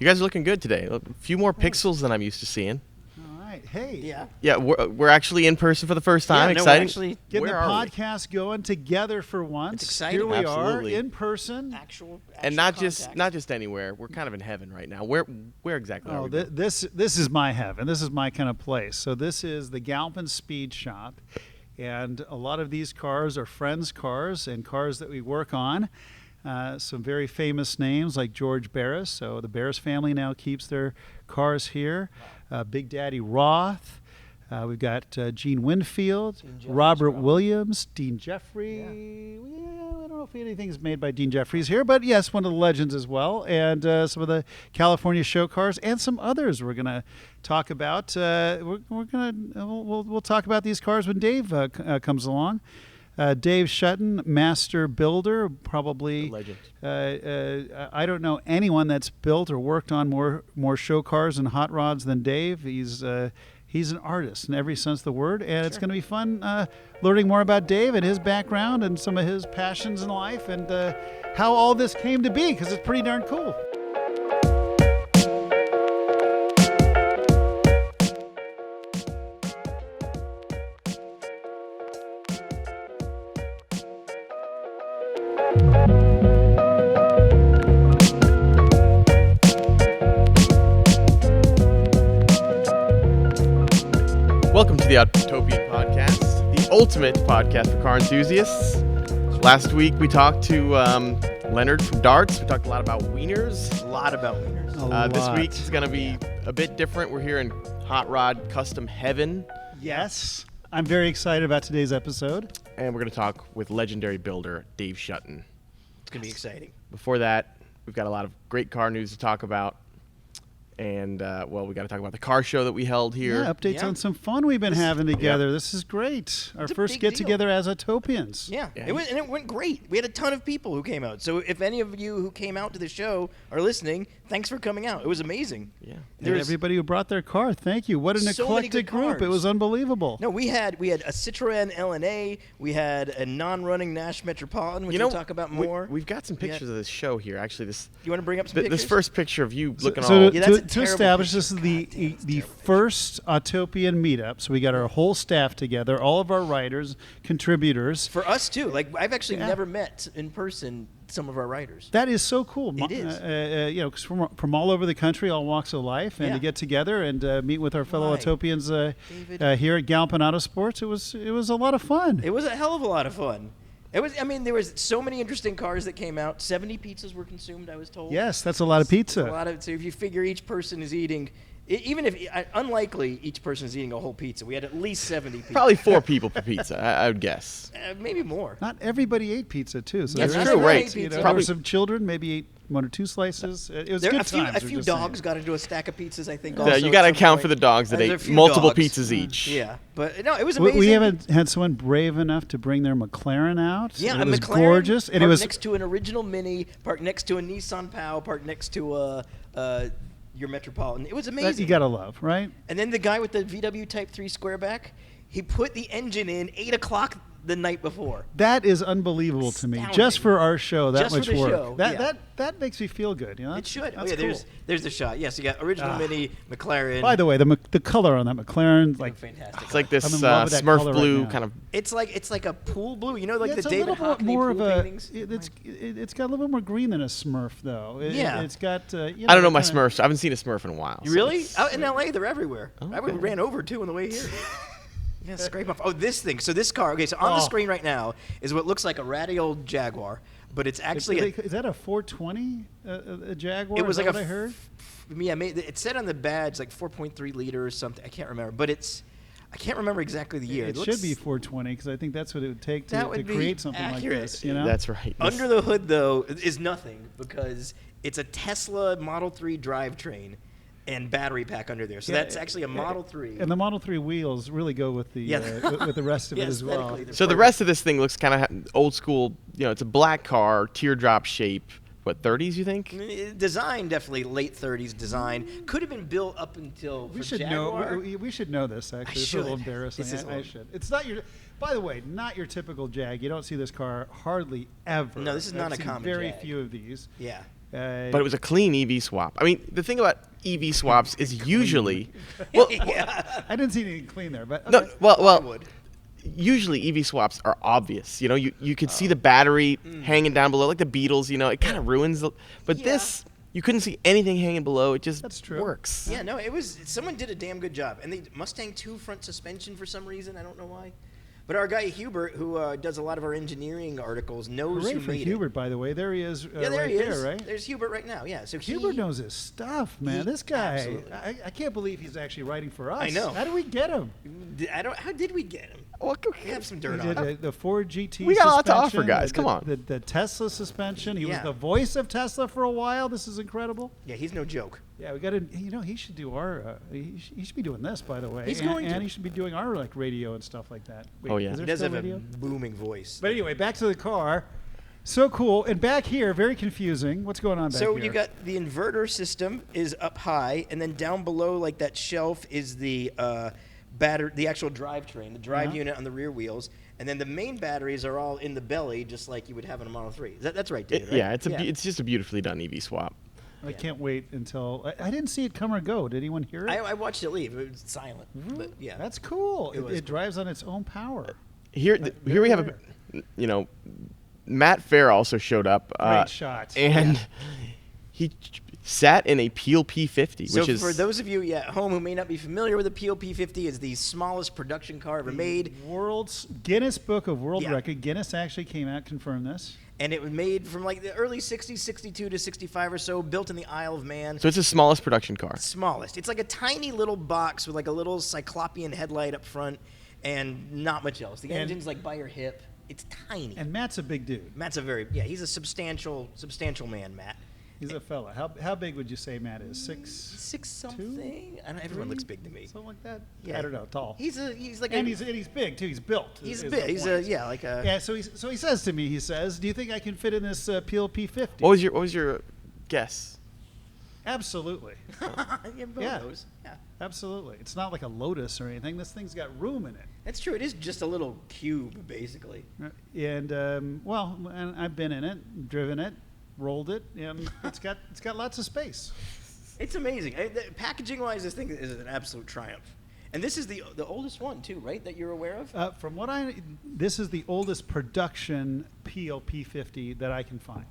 You guys are looking good today. A few more pixels than I'm used to seeing. All right. Hey. Yeah. Yeah, we're actually in person for the first time. Yeah, no, Exciting. actually, Getting the Where are we? podcast going together for once. It's exciting. Here we Absolutely. are in person. actual And not contact. just anywhere. We're kind of in heaven right now. Where exactly are Oh, we? this is my heaven. This is my kind of place. So this is the Galpin Speed Shop, and a lot of these cars are friends' cars and cars that we work on. Some very famous names like George Barris. So the Barris family now keeps their cars here. Big Daddy Roth. We've got Gene Winfield, Robert Williams, Dean Jeffrey. I don't know if anything's made by Dean Jeffries here, but yes, one of the legends as well. And some of the California show cars and some others we're going to talk about. We'll talk about these cars when Dave comes along. Dave Shuten, master builder, probably. Legend. I don't know anyone that's built or worked on more show cars and hot rods than Dave. He's an artist in every sense of the word, and it's going to be fun learning more about Dave and his background and some of his passions in life and how all this came to be, because it's pretty darn cool. Welcome to the Autopian Podcast, the ultimate podcast for car enthusiasts. Last week we talked to Leonard from Darts. We talked a lot about wieners. A lot about wieners. This week is going to be a bit different. We're here in hot rod custom heaven. Yes, I'm very excited about today's episode. And we're going to talk with legendary builder Dave Shuten. It's going to be exciting. Before that, we've got a lot of great car news to talk about. And, we got to talk about the car show that we held here. Yeah, updates Yeah. on some fun we've been having together. This is great. Our It's a first big get deal. together as Autopians. Yeah, Yeah. it went great. We had a ton of people who came out. So if any of you who came out to the show are listening, thanks for coming out. It was amazing. Yeah. And There's everybody who brought their car, thank you. What an so many eclectic good group. It cars. was unbelievable. No, we had a Citroen LNA. We had a non-running Nash Metropolitan, which we'll talk about more. We've got some pictures of this show here. Actually, You want to bring up some pictures? this first picture of you looking So all... Yeah, that's a to terrible establish, picture. this is God damn, it's a the terrible first Autopian meetup. So we got our whole staff together, all of our writers, contributors. For us too. Like I've actually Yeah. never met in person some of our writers. That is so cool. It is. 'Cause from all over the country, all walks of life, and Yeah. to get together and meet with our fellow Right. Autopians David. here at Galpin Autosports, it was a lot of fun. It was a hell of a lot of fun. It was. I mean, there was so many interesting cars that came out. 70 pizzas were consumed, I was told. Yes, that's a lot of pizza. A lot of. So if you figure each person is eating, even if unlikely each person is eating a whole pizza, we had at least 70 pizzas. Probably 4 people per pizza, I would guess. Maybe more. Not everybody ate pizza too. So That's there true, is- right. You know, Pizza. there were some children maybe ate 1 or 2 slices. It was There good a few, times. a we're few just dogs saying. got into a stack of pizzas, I think. Yeah, Also you at got to some account point. for the dogs that There's a ate few multiple dogs. pizzas each. Yeah, but no, it was amazing. We haven't had someone brave enough to bring their McLaren out. Yeah, it a was McLaren gorgeous, and it parked was next to an original Mini, parked next to a Nissan POW, parked next to your Metropolitan. It was that amazing. you gotta love, right? And then the guy with the VW Type 3 squareback, he put the engine in 8 o'clock the night before. That is unbelievable to me. Astounding. Just for our show, that Just for much the work. show, yeah. That makes me feel good. You know, It should. That's Oh, yeah, cool. there's the shot. Yes, you got original Mini, McLaren. By the way, the color on that McLaren, like Fantastic. It's like this I'm in love with that Smurf color right blue now. kind of... It's like a pool blue. You know, like yeah, the it's a David little bit Hockney more pool of a. paintings. It's got a little bit more green than a Smurf, though. Yeah. It's got. I don't know my kinda- Smurfs. I haven't seen a Smurf in a while. You so really? it's- Out in LA, they're everywhere. I okay. ran over too on the way here. Yeah, scrape off. Oh, this thing. So this car. Okay, so on the screen right now is what looks like a ratty old Jaguar, but it's actually Is that a 420 a Jaguar? It was Is like that a what I heard. Yeah, it said on the badge like 4.3 liter or something. I can't remember, but I can't remember exactly the year. It should be 420 because I think that's what it would take That to would be create something accurate. like this. You know, That's right. Under the hood, though, is nothing because it's a Tesla Model 3 drivetrain and battery pack under there. So Yeah, that's actually a Model 3. and the Model 3 wheels really go with the Yeah. with the rest of Yeah, it as well. aesthetically, they're So the perfect. rest of this thing looks kind of old school. You know, it's a black car, teardrop shape. What, 30s, you think? Design, definitely late 30s design. Could have been built up until We for should Jaguar. know. We should know this. Actually, it's a little should. embarrassing. This is I old. should. It's not your. By the way, not your typical Jag. You don't see this car hardly ever. No, this is not I've a seen common very Jag. few of these. Yeah. But it was a clean EV swap. I mean, the thing about EV swaps is usually, well, I didn't see anything clean there, but no, okay. well, usually EV swaps are obvious. You know, you could see the battery hanging down below, like the Beatles. You know, it kind of ruins the. But this, you couldn't see anything hanging below. It just works. Yeah, no, it was. Someone did a damn good job, and the Mustang 2 front suspension for some reason. I don't know why. But our guy Hubert, who does a lot of our engineering articles, knows Hooray who for made Hubert, it. by the way. There he is. Yeah, there he is. Right? There's Hubert right now. Yeah, so Hubert knows his stuff, man. This guy, absolutely. I can't believe he's actually writing for us. I know. How did we get him? How did we get him? Well, We have some dirt He on did him. the Ford GT. We got a lot to offer, suspension, guys. Come on. The Tesla suspension. He was Yeah. the voice of Tesla for a while. This is incredible. Yeah, he's no joke. Yeah, we got to. You know, he should do our. He should be doing this, by the way. He's and, going to. and he should be doing our like radio and stuff like that. Wait, Oh, yeah. is He there does still have radio? a booming voice. But anyway, back to the car. So cool. And back here, very confusing. What's going on back So here? you got the inverter system is up high, and then down below, like that shelf, is the the actual drivetrain, the drive unit on the rear wheels, and then the main batteries are all in the belly, just like you would have in a Model 3. That's right, David. Right? Yeah, it's just a beautifully done EV swap. I can't wait until I didn't see it come or go. Did anyone hear it? I watched it leave. It was silent. But yeah, That's cool. was It drives on its own power. Here we have rare. you know, Matt Fair also showed up. Great shot. And he sat in a Peel P50, so which is for those of you at home who may not be familiar with the Peel P50, is the smallest production car ever made. World's Guinness Book of World Yeah. Record. Guinness actually came out, confirmed this. And it was made from like the early 60s, 62 to 65 or so, built in the Isle of Man. So it's the smallest production car. Smallest. It's like a tiny little box with like a little cyclopean headlight up front and not much else. The engine's like by your hip. It's tiny. And Matt's a big dude. Matt's he's a substantial man, Matt. He's a fella. How big would you say Matt is? 6'2"? Something. I don't know, everyone looks big to me. Something like that? Yeah. I don't know. Tall. He's like and he's big too. He's built. he's is big. the He's point. like a Yeah. So he says to me. He says, "Do you think I can fit in this Peel P50?" What was your guess? Absolutely. yeah, both Yeah. those. Yeah. Absolutely. It's not like a Lotus or anything. This thing's got room in it. That's true. It is just a little cube, basically. And and I've been in it, driven it, rolled it, and it's got lots of space. It's amazing. Packaging-wise, this thing is an absolute triumph. And this is the oldest one too, right? That you're aware of? From what this is the oldest production Peel P50 that I can find.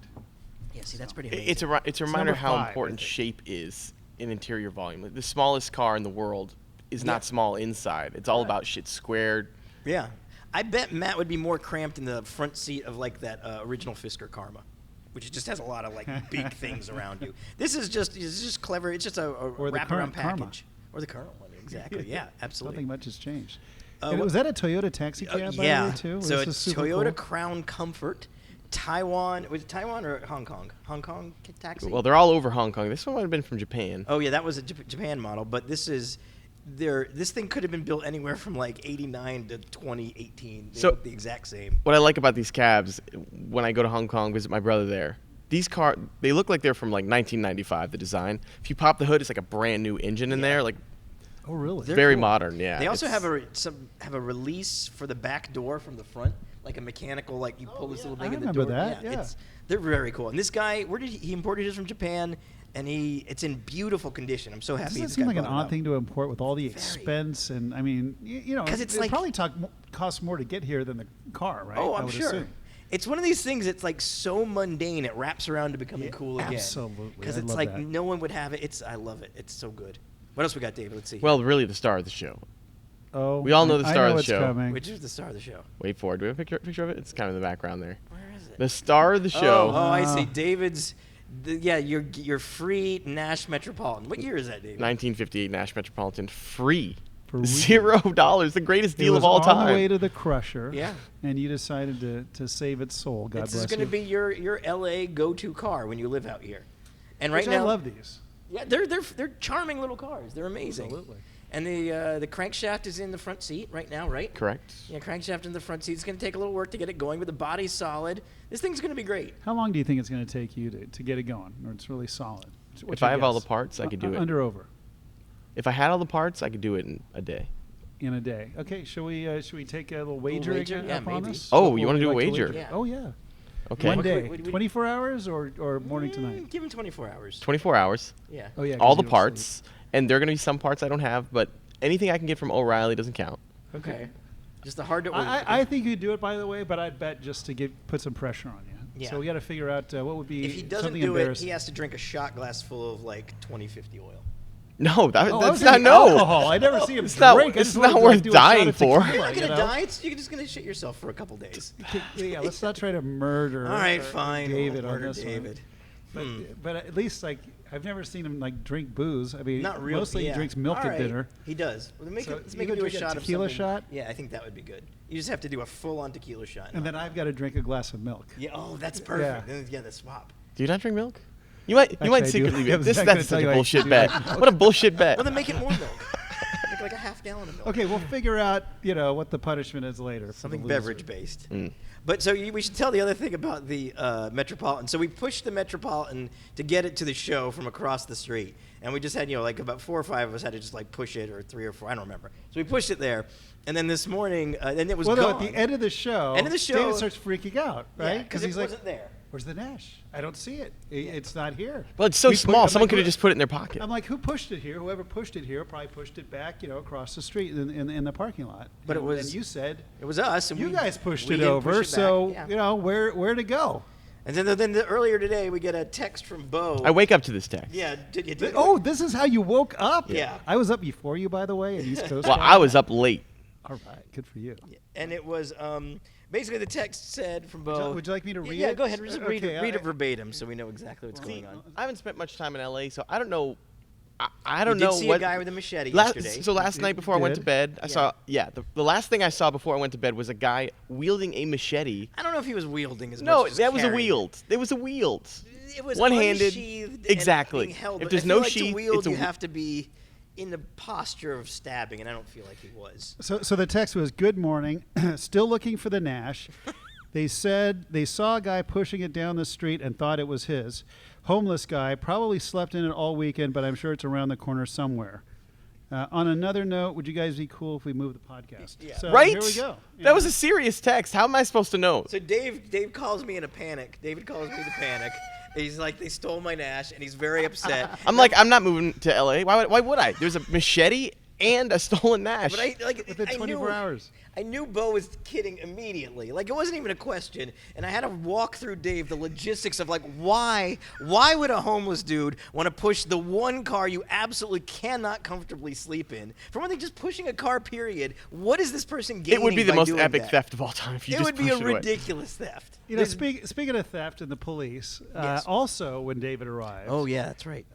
Yeah. See, that's pretty amazing. It's a reminder number how 5, important I think. shape is in interior volume. Like, the smallest car in the world is not small inside. It's all about shit squared. Yeah. I bet Matt would be more cramped in the front seat of like that original Fisker Karma, which just has a lot of like big things around you. This is just clever. It's just a Or the wraparound current package. Karma. Or the current one, exactly. Yeah, absolutely. Nothing much has changed. what- Was that a Toyota taxi cab by the way, too? So This it's is super Toyota cool. Crown Comfort, Taiwan. Was it Taiwan or Hong Kong? Hong Kong taxi. Well, they're all over Hong Kong. This one might have been from Japan. Oh yeah, that was a Japan model, but this is this thing could have been built anywhere from like 89 to 2018. They So- look the exact same. What I like about these cabs, when I go to Hong Kong, visit my brother there, these cars, they look like they're from like 1995, the design. If you pop the hood, it's like a brand new engine in there, like Oh, really? They're very cool. modern, yeah. They also It's- have a release for the back door from the front, like a mechanical, like you pull this little I thing in the remember door. that, yeah. They're very cool. And this guy, where did he imported his from Japan, and it's in beautiful condition. I'm so happy. Doesn't that this seem guy like an brought it odd up. thing to import with all the Very. expense? And I mean, you know, 'Cause it's it like- probably costs more to get here than the car, right? Oh, I I'm would sure. assume. It's one of these things that's like so mundane it wraps around to becoming Yeah, cool again. absolutely. Because I it's love like that. no one would have it. I love it. It's so good. What else we got, David? Let's see. well, really the star of the show. Oh, We all know the I star of the what's show. Coming. Which is the star of the show? Wait for it. Do we have a picture of it? It's kind of in the background there. Where is it? The star of the show. Oh, I see. David's. Your free Nash Metropolitan. What year is that, David? 1958 Nash Metropolitan, free. Free. $0. The greatest It deal was of all on the way time. to the crusher. Yeah. And you decided to save its soul. God This bless is going you. to be your LA go-to car when you live out here. And right Which now, I love these. yeah, they're charming little cars. They're amazing. Absolutely. And the crankshaft is in the front seat right now, right? Correct. Yeah, crankshaft in the front seat. It's going to take a little work to get it going, but the body's solid. This thing's going to be great. How long do you think it's going to take you to get it going? Or it's really solid? What's If your I have all guess? the parts, I could do it. Under over. If I had all the parts, I could do it in a day. In a day. Okay, should we take a little wager wager? Yeah, up on maybe. this? Oh, What you would wanna we do a like to wager? Yeah. Oh, yeah. Okay. One day. Would 24 hours or morning to night? Give him 24 hours. 24 hours. Yeah. Oh, yeah. 'cause All you the don't parts. And there are going to be some parts I don't have, but anything I can get from O'Reilly doesn't count. sleep. Okay. Just the hard to order. I think you'd do it, by the way, but I'd bet just to put some pressure on you. Yeah. So we got to figure out what would be If he doesn't something do it, embarrassing. he has to drink a shot glass full of like 2050 oil. No, I that's was not thinking no. alcohol. I never see him It's not- drink. I it's just wanted not to, like, worth do a shot dying of for. tequila, You're not you gonna know? die. You're just gonna shit yourself for a couple days. Yeah, let's not try to murder. All right, fine. David We'll on murder this David. one. But at least like I've never seen him like drink booze. I mean, Not real. mostly yeah. he drinks milk All at right. dinner. He does. Well, then So let's you make go him do a drink a shot of tequila something. shot? Yeah, I think that would be good. You just have to do a full-on tequila shot. And then I've got to drink a glass of milk. Yeah. Oh, that's perfect. Then the swap. Do you not drink milk? You might Actually, I do. secretly be. I was This not gonna that's tell like you a I bullshit do bet. like milk. What a bullshit bet. Well, then make it more milk. Make like a half gallon of milk. Okay, we'll figure out what the punishment is later. for the Something loser. beverage-based. Mm. But so we should tell the other thing about the Metropolitan. So we pushed the Metropolitan to get it to the show from across the street. And we just had, like about 4 or 5 of us had to just like push it, or 3 or 4, I don't remember. So we pushed it there. And then this morning, and it was Well, gone. no, at the end of the show, David starts freaking out, right? because he's it like, wasn't there. "Where's the Nash? I don't see it. It's not here." Well, it's so We put- small. I'm Someone like, could have "Who-" just put it in their pocket. I'm like, who pushed it here? Whoever pushed it here probably pushed it back, across the street in the parking lot. But it was- And you said It was us. And you we, guys pushed we it didn't over, push it back. so Yeah. where to go? And then earlier today, we get a text from Beau. I wake up to this text. Yeah, did you? Did Oh, this is how you woke up. Yeah. I was up before you, by the way, at East Coast. Well, time. I was up late. All right, good for you. And it was basically the text said from Beau. Would you like me to read Yeah, it? go ahead. Just read Okay, it verbatim so we know exactly what's See, going on. I haven't spent much time in LA, so I don't know. I don't You know did see what. a guy with a machete last, yesterday. so last night before I went to did? bed, I Yeah. saw. Yeah, the last thing I saw before I went to bed was a guy wielding a machete. I don't know if he was wielding as No, much as that was a carrying. wield. There was a wield. It was One-handed. unsheathed and Exactly. being held. If I there's feel no like sheath, to wield, it's a you w- have to be in the posture of stabbing, and I don't feel like he was. So the text was, "Good morning. Still looking for the Nash. They said they saw a guy pushing it down the street and thought it was his. Homeless guy, probably slept in it all weekend, but I'm sure it's around the corner somewhere. On another note, would you guys be cool if we moved the podcast?" Yeah. So Right? Here we go. That was a serious text. How am I supposed to know? So Dave calls me in a panic. David calls me to panic. He's like, they stole my Nash, and he's very upset. I'm like, I'm not moving to LA. Why would I? There's a machete and a stolen Nash. But Within I 24 knew, hours. I knew Beau was kidding immediately. Like, it wasn't even a question. And I had to walk through Dave the logistics of, like, why would a homeless dude want to push the one car you absolutely cannot comfortably sleep in? For one thing, just pushing a car, period. What is this person gaining It would be the by most doing epic that? theft of all time if you It just would be pushed a it away. ridiculous theft. Speaking of theft and the police, Yes. also when David arrived, Oh, yeah, that's right.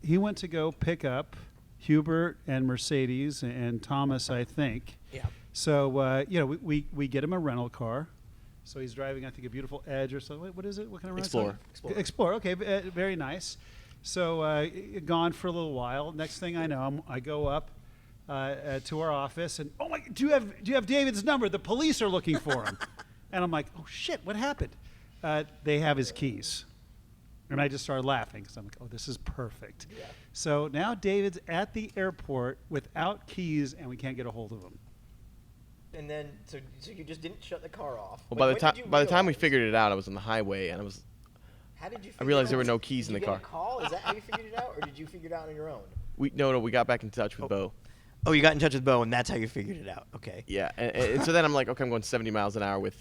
he went to go pick up Hubert and Mercedes and Thomas, I think. Yeah. So we get him a rental car. So he's driving, I think, a beautiful Edge or something. What is it? What kind of rental Explorer. car? Explorer. Okay, very nice. So gone for a little while. Next thing I know, I go up to our office and, oh my, do you have David's number? The police are looking for him. And I'm like, oh shit, what happened? They have his keys. And I just started laughing because I'm like, oh, this is perfect. Yeah. So now David's at the airport without keys and we can't get a hold of him. And then, so you just didn't shut the car off. Well, When did you by the time we realize? figured it out, I was on the highway and How did you I realized figure there out? were no keys Did in you the get a car. call? Is that how you figured it out, or did you figure it out on your own? we got back in touch with Beau. Oh, you got in touch with Beau, and that's how you figured it out. Okay. Yeah, and so then I'm like, okay, I'm going 70 miles an hour with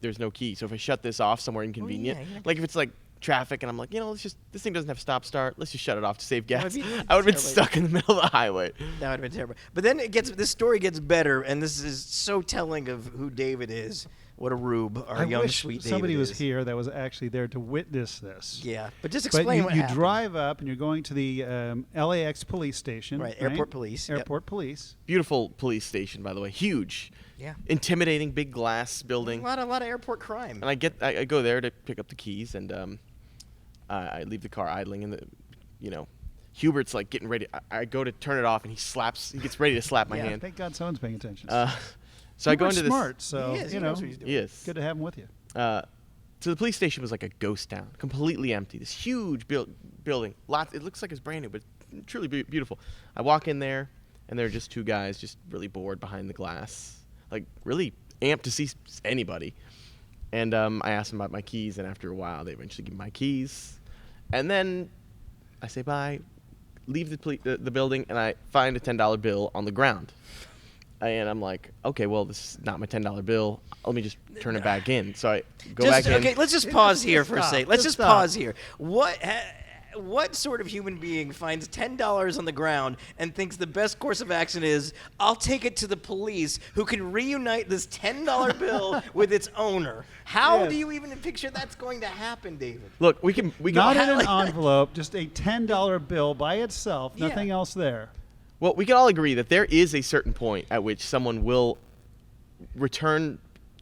there's no key. So if I shut this off somewhere inconvenient, yeah. like if it's like traffic and I'm like, this thing doesn't have stop start. Let's just shut it off to save That gas. would be I would have been terrible. stuck in the middle of the highway. That would have been terrible. But then this story gets better, and this is so telling of who David is. What a rube our I young, wish sweet somebody David was is. here that was actually there to witness this. Yeah, but just But explain what you happened. drive up and you're going to the LAX police station. Right, airport police, yep. Airport police. Beautiful police station, by the way, huge, Yeah. intimidating, big glass A building. lot of airport crime. And I go there to pick up the keys and I leave the car idling and Hubert's like getting ready. I go to turn it off and he gets ready to slap my Yeah, hand. Thank God someone's paying attention. So I go into smart, so He is, he you know, knows what he's doing. He is. good to have him with you. So the police station was like a ghost town, completely empty. This huge building. It looks like it's brand new, but it's truly beautiful. I walk in there, and there are just two guys, just really bored behind the glass, like really amped to see anybody. And I asked them about my keys, and after a while, they eventually give me my keys. And then I say bye, leave the building, and I find a $10 bill on the ground. And I'm like, okay, well, this is not my $10 bill. Let me just turn it back in. So I go back in. Okay, let's just pause here for a second. Let's just stop. pause here. What sort of human being finds $10 on the ground and thinks the best course of action is, I'll take it to the police, who can reunite this $10 bill with its owner? How do you even picture that's going to happen, David? Look, we can Not in an envelope, just a $10 bill by itself, Yeah. nothing else there. Well, we can all agree that there is a certain point at which someone will return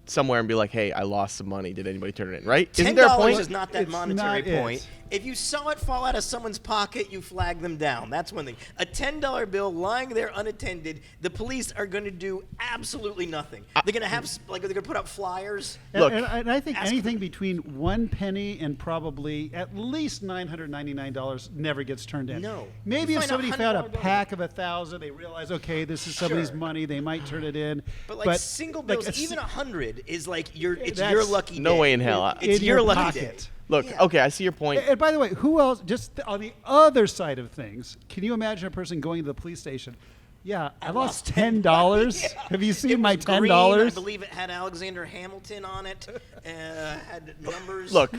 somewhere and be like, hey, I lost some money. Did anybody turn it in, right? Isn't there a $10 point? is not that It's monetary not point. it. If you saw it fall out of someone's pocket, you flag them down. That's one thing. A $10 bill lying there unattended, the police are going to do absolutely nothing. They're going to have, they're going to put up flyers. Look, and I think ask anything between 1 penny and probably at least $999 never gets turned in. No. Maybe You if find somebody found a $100 bill. pack of 1,000, they realize, okay, this is somebody's Sure. money, they might turn it in. But single bills, like even 100 is like it's your That's- lucky no day. way in hell. It's in your your lucky pocket. day. Look, Yeah. okay, I see your point. And by the way, who else, just on the other side of things, can you imagine a person going to the police station? Yeah, I lost $10. Yeah. Have you seen It my was green. $10? I believe it had Alexander Hamilton on it. Had numbers. Look,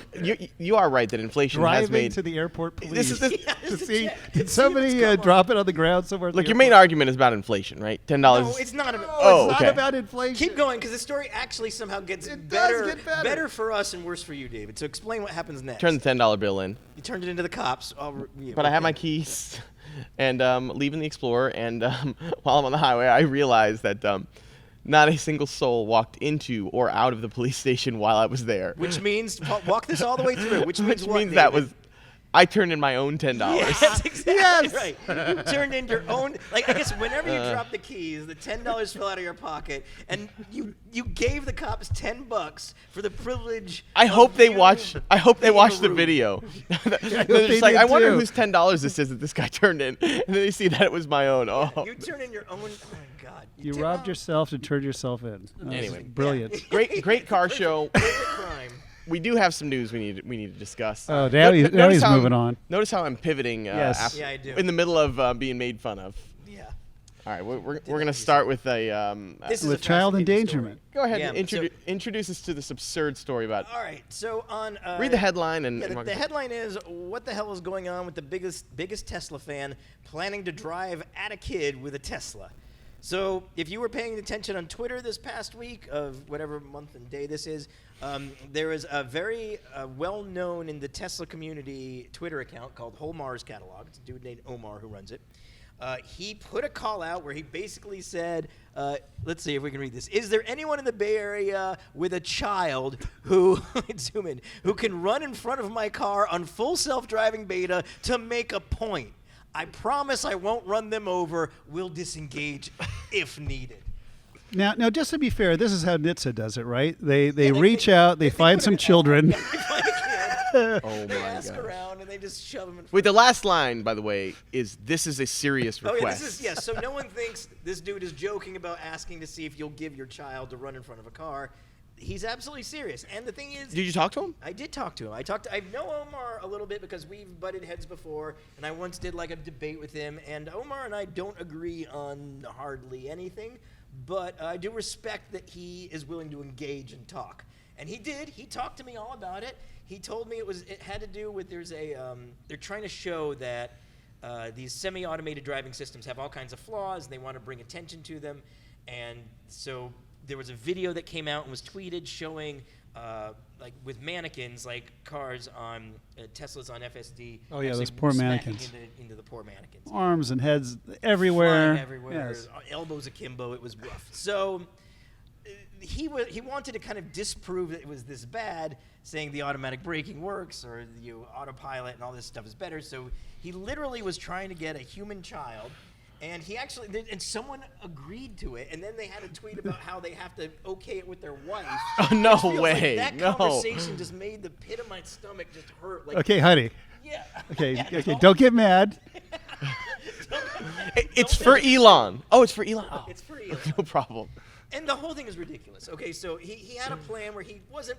you are right that inflation has Driving made. to the airport police This is Yeah, to just to see, check, to see did what's somebody going on. drop it on the ground somewhere? at Look, the your main airport? argument is about inflation, right? $10. No, it's not about. Oh, It's okay. not about inflation. Keep going, because the story actually somehow gets It does better, get better. for us and worse for you, David. So explain what happens next. Turn the $10 bill in. You turned it into the cops. But I have my keys and leaving the Explorer, and while I'm on the highway, I realized that not a single soul walked into or out of the police station while I was there. Which means walk this all the way through. Which means what? means that David? was I turned in my own $10. Yes, exactly Yes. right. You turned in your own. Like, I guess whenever you drop the keys, the $10 fell out of your pocket, and you gave the cops $10 for the privilege. I hope they watch. I hope they being watch the rude. video. They're they just like, did I wonder too. whose $10 this is that this guy turned in, and then they see that it was my own. Oh, You turn in your own. Oh my God. You did- robbed oh, yourself and turned yourself in. Oh, Anyway. brilliant. great car show. perfect crime. We do have some news we need to discuss. Oh, now he's Notice how moving on. Notice how I'm pivoting. Yes. Yeah, I do. In the middle of being made fun of. Yeah. All right, we're gonna start with a. This is With a child fascinating endangerment. Go ahead Yeah, and introduce us to this absurd story about. All right. So on. Read the headline and. Yeah, and the headline is, what the hell is going on with the biggest Tesla fan planning to drive at a kid with a Tesla? So if you were paying attention on Twitter this past week of whatever month and day this is, there is a very well-known in the Tesla community Twitter account called Whole Mars Catalog. It's a dude named Omar who runs it. He put a call out where he basically said, let's see if we can read this. Is there anyone in the Bay Area with a child who, zoom in, who can run in front of my car on full self-driving beta to make a point? I promise I won't run them over. We'll disengage if needed. Now, just to be fair, this is how NHTSA does it, right? They reach out, they find some children. They find a kid, Oh they my ask god. around, and they just shove them in front. Wait, the last line, by the way, is this is a serious Oh, request. yeah, this is, yes. So no one thinks this dude is joking about asking to see if you'll give your child to run in front of a car. He's absolutely serious. And the thing is, Did you talk to him? I did talk to him. I know Omar a little bit because we've butted heads before, and I once did like a debate with him. And Omar and I don't agree on hardly anything, but I do respect that he is willing to engage and talk. And he did. He talked to me all about it. He told me it had to do with they're trying to show that these semi-automated driving systems have all kinds of flaws, and they want to bring attention to them. And so there was a video that came out and was tweeted showing, like with mannequins, like cars on Teslas on FSD. Oh, yeah, actually those poor smacking mannequins. into the poor mannequins. Arms and heads everywhere. Flying everywhere, Yes. elbows akimbo. It was rough. So he wanted to kind of disprove that it was this bad, saying the automatic braking works or the autopilot and all this stuff is better. So he literally was trying to get a human child. And he actually, and someone agreed to it, and then they had a tweet about how they have to okay it with their wife. Oh, no Which feels way, Like that no. conversation just made the pit of my stomach just hurt. Like, Okay, honey. yeah. Okay, don't get mad. It's for Elon. Oh, it's for Elon. Oh, It's for Elon. no problem. And the whole thing is ridiculous. Okay, so he had a plan where he wasn't.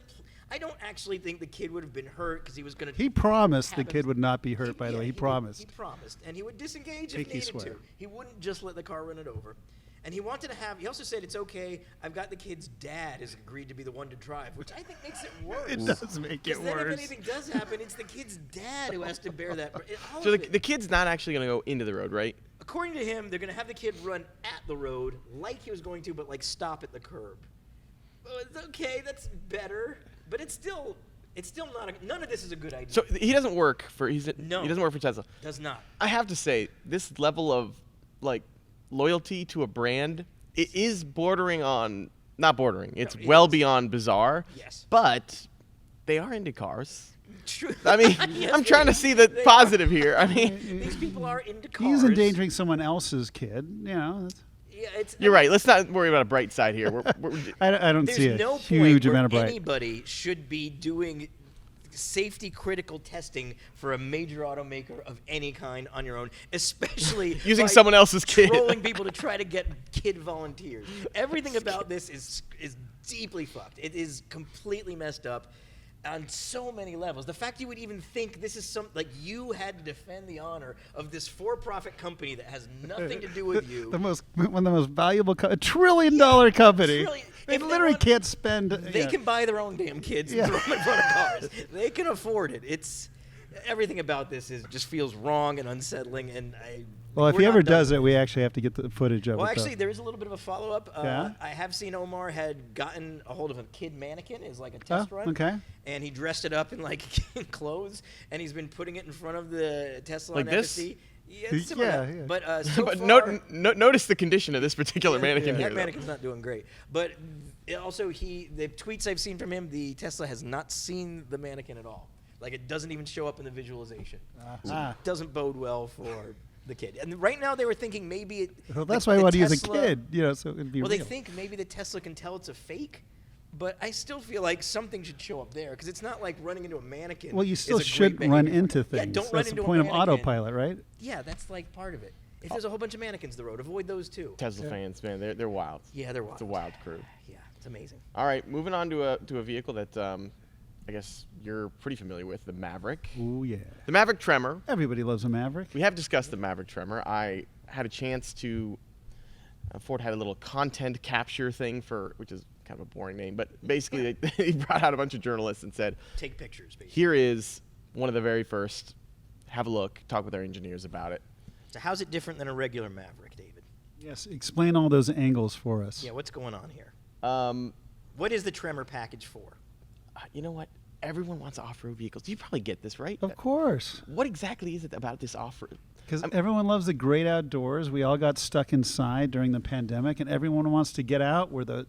I don't actually think the kid would have been hurt because he was going to. He promised the kid would not be hurt. By the way, he He promised. He promised, and he would disengage Pinky if needed swear. to. He wouldn't just let the car run it over. And he wanted to have. He also said it's okay. I've got the kid's dad has agreed to be the one to drive, which I think makes it worse. It does make it Then if worse. anything does happen, it's the kid's dad who has to bear that. All So of the it. kid's not actually going to go into the road, right? According to him, they're going to have the kid run at the road like he was going to, but like stop at the curb. Well, it's okay. That's better, but it's still not. None of this is a good idea. So he doesn't work for he No. doesn't work for Tesla. Does not. I have to say, this level of like loyalty to a brand, it is bordering on not bordering. It's it well is. beyond bizarre. Yes. But they are into cars. True. I mean, Yes, I'm trying to see the they positive here. I mean, These people are into cars. He's endangering someone else's kid. You know, Yeah, it's. you're right. Let's not worry about a bright side here. I don't There's see a no huge point where amount of bright. anybody should be doing safety critical testing for a major automaker of any kind on your own, especially Using by someone else's kid. trolling people to try to get kid volunteers. Everything about this is deeply fucked. It is completely messed up on so many levels. The fact you would even think this is like you had to defend the honor of this for-profit company that has nothing to do with you. One of the most valuable, $1 trillion company. trillion. They If they literally want- can't spend. They can buy their own damn kids and throw them in front of cars. They can afford it. It's everything about this just feels wrong and unsettling. And Well, if we're he not ever done. does it, we actually have to get the footage of Well, it. actually, though. there is a little bit of a follow-up. Yeah? I have seen Omar had gotten a hold of a kid mannequin as like a test run. Okay. And he dressed it up in like clothes, and he's been putting it in front of the Tesla Like on this? FSD. Yeah, it's similar to that. Yeah. But so But far, notice the condition of this particular mannequin here. that though. mannequin's not doing great. But also, the tweets I've seen from him, the Tesla has not seen the mannequin at all. Like, it doesn't even show up in the visualization. So Ah. it doesn't bode well for the kid. And right now, they were thinking maybe it. Well, that's like, why I the want to use a Tesla- kid, so it'd be Well, real. they think maybe the Tesla can tell it's a fake. But I still feel like something should show up there because it's not like running into a mannequin. Well, you is still a great shouldn't behavior run for into you. things. Yeah, don't run That's into the a point of mannequin. autopilot, right? Yeah, that's like part of it. If there's a whole bunch of mannequins in the road, avoid those too. Tesla fans, man, they're wild. Yeah, they're wild. It's a wild crew. Yeah, it's amazing. All right, moving on to a vehicle that I guess you're pretty familiar with, the Maverick. Oh yeah. The Mavic Tremor. Everybody loves a Maverick. We have discussed the Mavic Tremor. I had a chance to. Ford had a little content capture thing which is kind of a boring name, but basically he brought out a bunch of journalists and said, Take pictures, basically. "Here is one of the very first. Have a look. Talk with our engineers about it." So how's it different than a regular Maverick, David? Yes. Explain all those angles for us. Yeah, what's going on here? Um, What is the Tremor package for? you know what? Everyone wants off-road vehicles. You probably get this, right? Of course. What exactly is it about this off-road? Because everyone loves the great outdoors. We all got stuck inside during the pandemic, and everyone wants to get out where the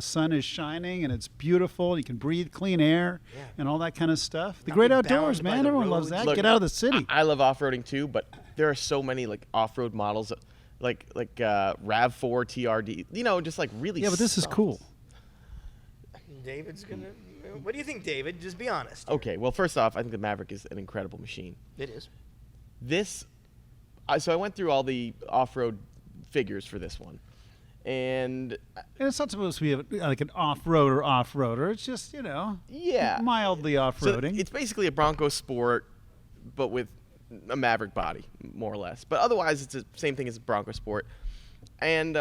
sun is shining and it's beautiful. You can breathe clean air and all that kind of stuff. The Not great be outdoors, bound by man. the Everyone loves roads. that. Look, Get out of the city. I love off-roading too, but there are so many like off-road models, like RAV4 TRD. You know, just like really. Yeah, but this is stuff. cool. David's gonna. What do you think, David? Just be honest. Okay, well, first off, I think the Maverick is an incredible machine. It is. So I went through all the off-road figures for this one, and And it's not supposed to be like an off-roader. It's just, yeah, mildly so off-roading. it's basically a Bronco Sport, but with a Maverick body, more or less. But otherwise, it's the same thing as a Bronco Sport. And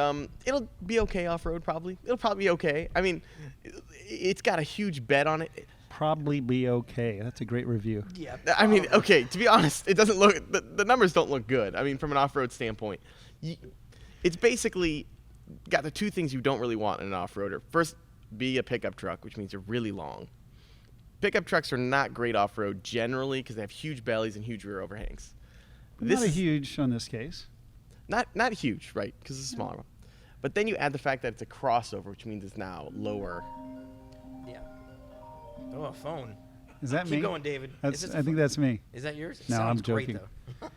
it'll be okay off-road, probably. It'll probably be okay. I mean, it's got a huge bed on it. Probably be okay. That's a great review. Yeah. I mean, okay, to be honest, it doesn't look, the numbers don't look good. I mean, from an off-road standpoint. It's basically got the two things you don't really want in an off-roader. First, be a pickup truck, which means you're really long. Pickup trucks are not great off-road generally because they have huge bellies and huge rear overhangs. Not a huge on this case. Not huge, right, because it's a smaller one. But then you add the fact that it's a crossover, which means it's now lower. Yeah. Oh, a phone. Is that me? Keep going, David. I think that's me. Is that yours? It No, sounds I'm joking. Great, though.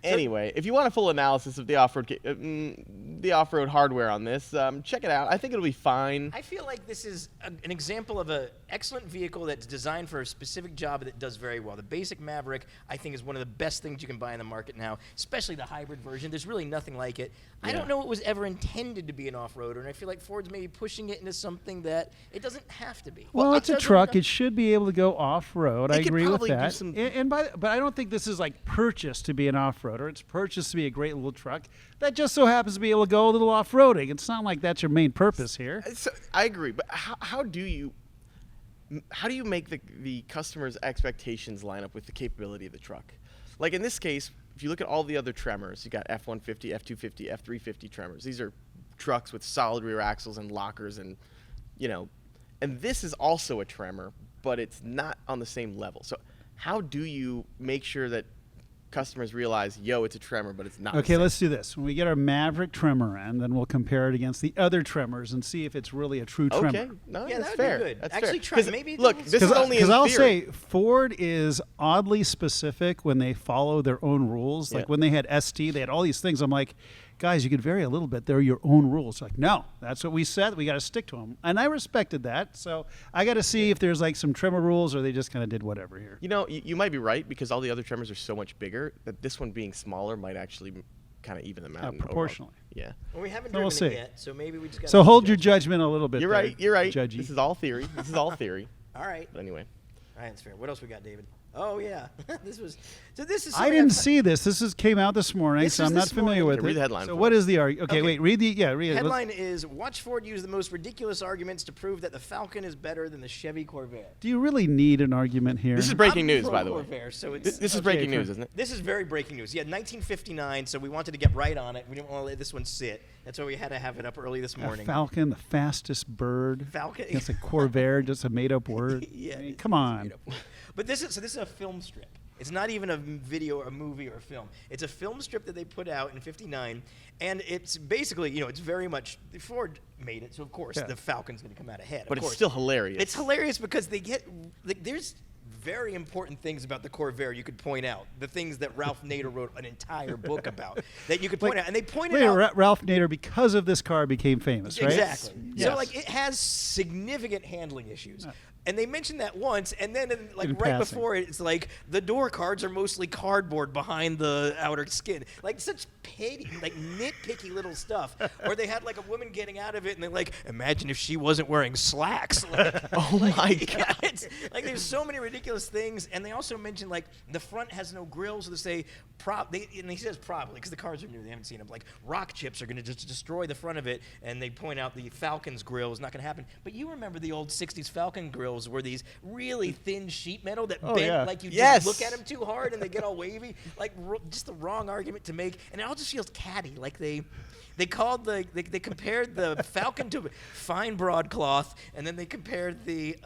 Anyway, if you want a full analysis of the off-road hardware on this, check it out. I think it'll be fine. I feel like this is an example of an excellent vehicle that's designed for a specific job that does very well. The basic Maverick, I think, is one of the best things you can buy in the market now, especially the hybrid version. There's really nothing like it. I don't know it was ever intended to be an off-roader, and I feel like Ford's maybe pushing it into something that it doesn't have to be. Well, it's a truck. It should be able to go off-road. I agree with that. But I don't think this is like purchased to be an off-roader. It's purchased to be a great little truck that just so happens to be able to go a little off-roading. It's not like that's your main purpose here. So, I agree, but how do you make the customer's expectations line up with the capability of the truck? Like in this case, if you look at all the other Tremors, you got F-150, F-250, F-350 Tremors. These are trucks with solid rear axles and lockers, and and this is also a Tremor, but it's not on the same level. So how do you make sure that customers realize, it's a Tremor, but it's not? Okay, let's do this. When we get our Maverick Tremor in, then we'll compare it against the other Tremors and see if it's really a true Tremor. Okay, no, yeah, that's that would fair. be good. That's Actually, fair. try. Maybe look, this is only in I'll theory. say Ford is oddly specific when they follow their own rules. Like when they had ST, they had all these things. I'm like, guys, you could vary a little bit. They're your own rules. Like, no, that's what we said. We got to stick to them. And I respected that. So I got to see if there's like some Tremor rules or they just kind of did whatever here. You might be right because all the other Tremors are so much bigger that this one being smaller might actually kind of even them out. Proportionally. Yeah. Well, we haven't So we'll driven it see. yet, so maybe we just got. So hold your judgment a little bit. You're right. You're right. Judgy. This is all theory. All right. But anyway. All right, that's fair. What else we got, David? Oh yeah, this is. I didn't see this. This came out this morning, so I'm not familiar with it. Read the headline. So what is the argument? Okay, wait. Read it. Headline is: Watch Ford use the most ridiculous arguments to prove that the Falcon is better than the Chevy Corvair. Do you really need an argument here? This is breaking news, by the way. Corvair, so it's, this is breaking news, isn't it? This is very breaking news. Yeah, 1959. So we wanted to get right on it. We didn't want to let this one sit. That's why we had to have it up early this morning. Falcon, the fastest bird. Falcon. It's a Corvair, just a made-up word. Yeah, I mean, come on. But this is a film strip. It's not even a video or a movie or a film. It's a film strip that they put out in '59, and it's basically, it's very much Ford made it, so of course the Falcon's going to come out ahead. But it's still hilarious. It's hilarious because they get there's very important things about the Corvair you could point out. The things that Ralph Nader wrote an entire book about that you could point out, and they pointed out. Ralph Nader, because of this car, became famous, right? Exactly. Yes. So it has significant handling issues. And they mentioned that once, and then right passing. before it, it's like the door cards are mostly cardboard behind the outer skin. Like such petty, nitpicky little stuff. Or they had a woman getting out of it, and they're imagine if she wasn't wearing slacks. My God. It's there's so many ridiculous things. And they also mentioned the front has no grills, so they say and he says probably because the cars are new, they haven't seen them. Rock chips are going to just destroy the front of it, and they point out the Falcon's grill is not going to happen. But you remember the old '60s Falcon grills were these really thin sheet metal that bent you just look at them too hard and they get all wavy. Just the wrong argument to make, and it all just feels catty. They compared the Falcon to fine broadcloth, and then they compared the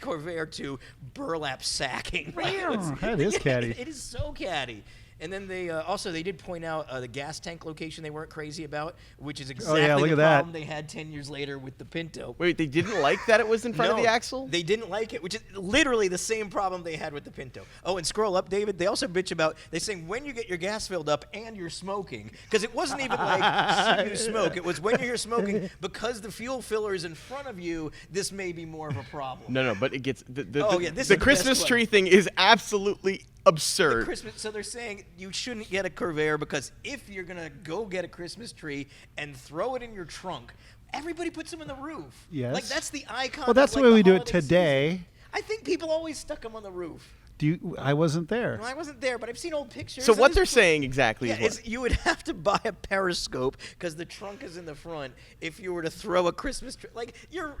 Corvair to burlap sacking. That is catty. It is so catty. And then they they did point out the gas tank location they weren't crazy about, which is exactly the problem they had 10 years later with the Pinto. Wait, they didn't like that it was in front of the axle? They didn't like it, which is literally the same problem they had with the Pinto. Oh, and scroll up, David. They also bitch about, they're saying when you get your gas filled up and you're smoking, because it wasn't even should you smoke. It was when you're smoking, because the fuel filler is in front of you, this may be more of a problem. No, but it gets, this the Christmas tree thing is absolutely absurd. So they're saying you shouldn't get a Corvair because if you're going to go get a Christmas tree and throw it in your trunk, everybody puts them in the roof. Yes. That's the icon. Well, that's the way we do it today. Season. I think people always stuck them on the roof. I wasn't there. No, I wasn't there, but I've seen old pictures. So what they're saying exactly is you would have to buy a periscope because the trunk is in the front if you were to throw a Christmas tree.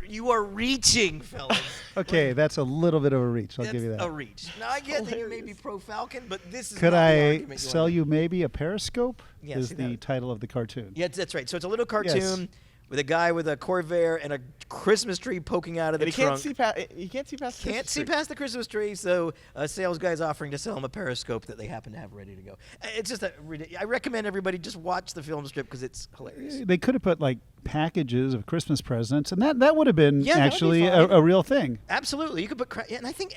You are reaching, fellas. Okay, that's a little bit of a reach. I'll give you that. A reach. Now, I get that you may be pro-Falcon, but this is Could not the I argument you sell you maybe a periscope? Yes, is the title of the cartoon. Yeah, that's right. So it's a little cartoon with a guy with a Corvair and a Christmas tree poking out of the trunk. You can't see past the Christmas tree, so a sales guy's offering to sell him a periscope that they happen to have ready to go. It's just I recommend everybody just watch the film strip because it's hilarious. They could have put packages of Christmas presents, and that would have been actually a real thing. Absolutely, you could put and I think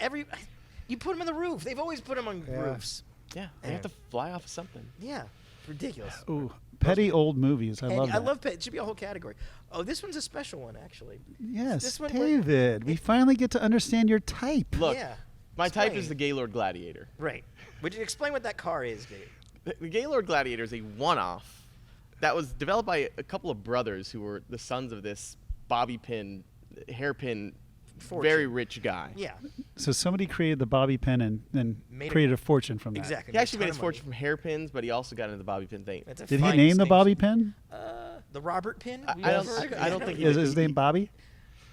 you put them on the roof. They've always put them on roofs. Yeah, they have to fly off of something. Yeah, ridiculous. Ooh, petty old movies. I love that. I love pet. It should be a whole category. Oh, this one's a special one, actually. Yes, This one, David. We finally get to understand your type. Look, Yeah. my type Explain. is the Gaylord Gladiator. Right. Would you explain what that car is, Dave? The Gaylord Gladiator is a one-off that was developed by a couple of brothers who were the sons of this bobby pin, hairpin, very rich guy. Yeah. So somebody created the bobby pin and Made created a fortune from that. Exactly. He actually made a his ton of fortune from hairpins, but he also got into the bobby pin thing. That's a Did he fine name the bobby distinction. pin? The Robert pin? I don't think he Is did. his name Bobby?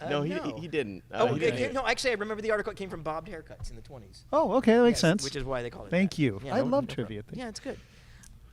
No, he didn't. Oh, He didn't. okay. No, actually, I remember the article. It came from bobbed haircuts in the 20s. Oh, okay, that makes Yes, sense. Which is why they call it Thank that. you. Yeah, I no- love no trivia. problem. Yeah, it's good.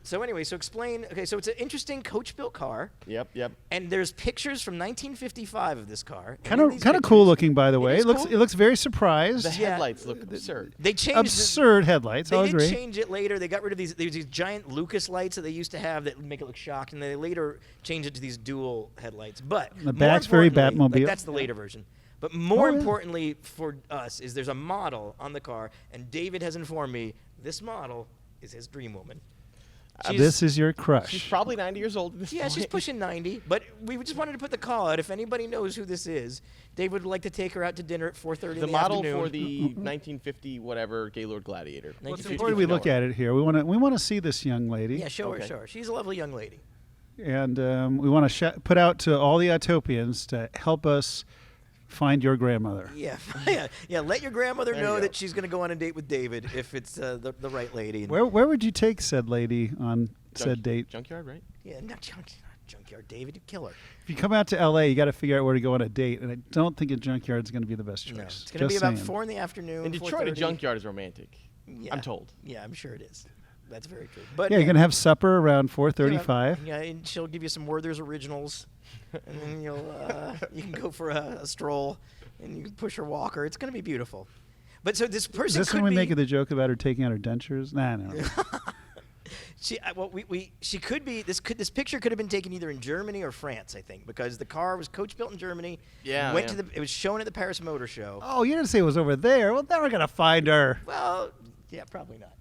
So anyway, so explain. Okay, so it's an interesting coach-built car, Yep. and there's pictures from 1955 of this car. Kind of cool pictures- looking, by the way. is It looks cool. it looks very surprised. The Yeah. headlights look absurd. They changed Absurd headlights. They I'll did agree. change it later. They got rid of these giant Lucas lights that they used to have that would make it look shocked, and they later changed it to these dual headlights. But The more back's very importantly, Batmobile. like, that's the later version. But more Oh, yeah. importantly for us is there's a model on the car, and David has informed me this model is his dream woman. This is your crush. She's probably 90 years old at this Yeah, point. she's pushing 90, but we just wanted to put the call out. If anybody knows who this is, Dave would like to take her out to dinner at 4:30 The in the model afternoon. for the 1950 whatever Gaylord Gladiator. Well, it's 1950 important we look Fedora. at it here. We want to see this young lady, Yeah, show Okay. her. She's a lovely young lady. and we want to put out to all the Autopians to help us find your grandmother. Yeah, yeah. Let your grandmother There you know go. that she's going to go on a date with David if it's the right lady. And- Where would you take said lady on said date? Junkyard, right? Yeah, not junkyard. David, you kill her. If you come out to LA, you got to figure out where to go on a date, and I don't think a junkyard is going to be the best choice. No, it's going to be Just about saying. 4 in the afternoon. In Detroit, a 4:30. junkyard is romantic. Yeah. I'm told. Yeah, I'm sure it is. That's very true. But Yeah, you're going to have supper around 4:35. Yeah, and she'll give you some Werther's Originals, and then you can go for a stroll, and you can push her walker. It's going to be beautiful. But so this Is person this could when we be. make the joke about her taking out her dentures? Nah, no. She could be. This picture could have been taken either in Germany or France, I think, because the car was coach built in Germany. Yeah, Went yeah. to it was shown at the Paris Motor Show. Oh, you didn't say it was over there. Well, now we're going to find her. Well, yeah, probably not.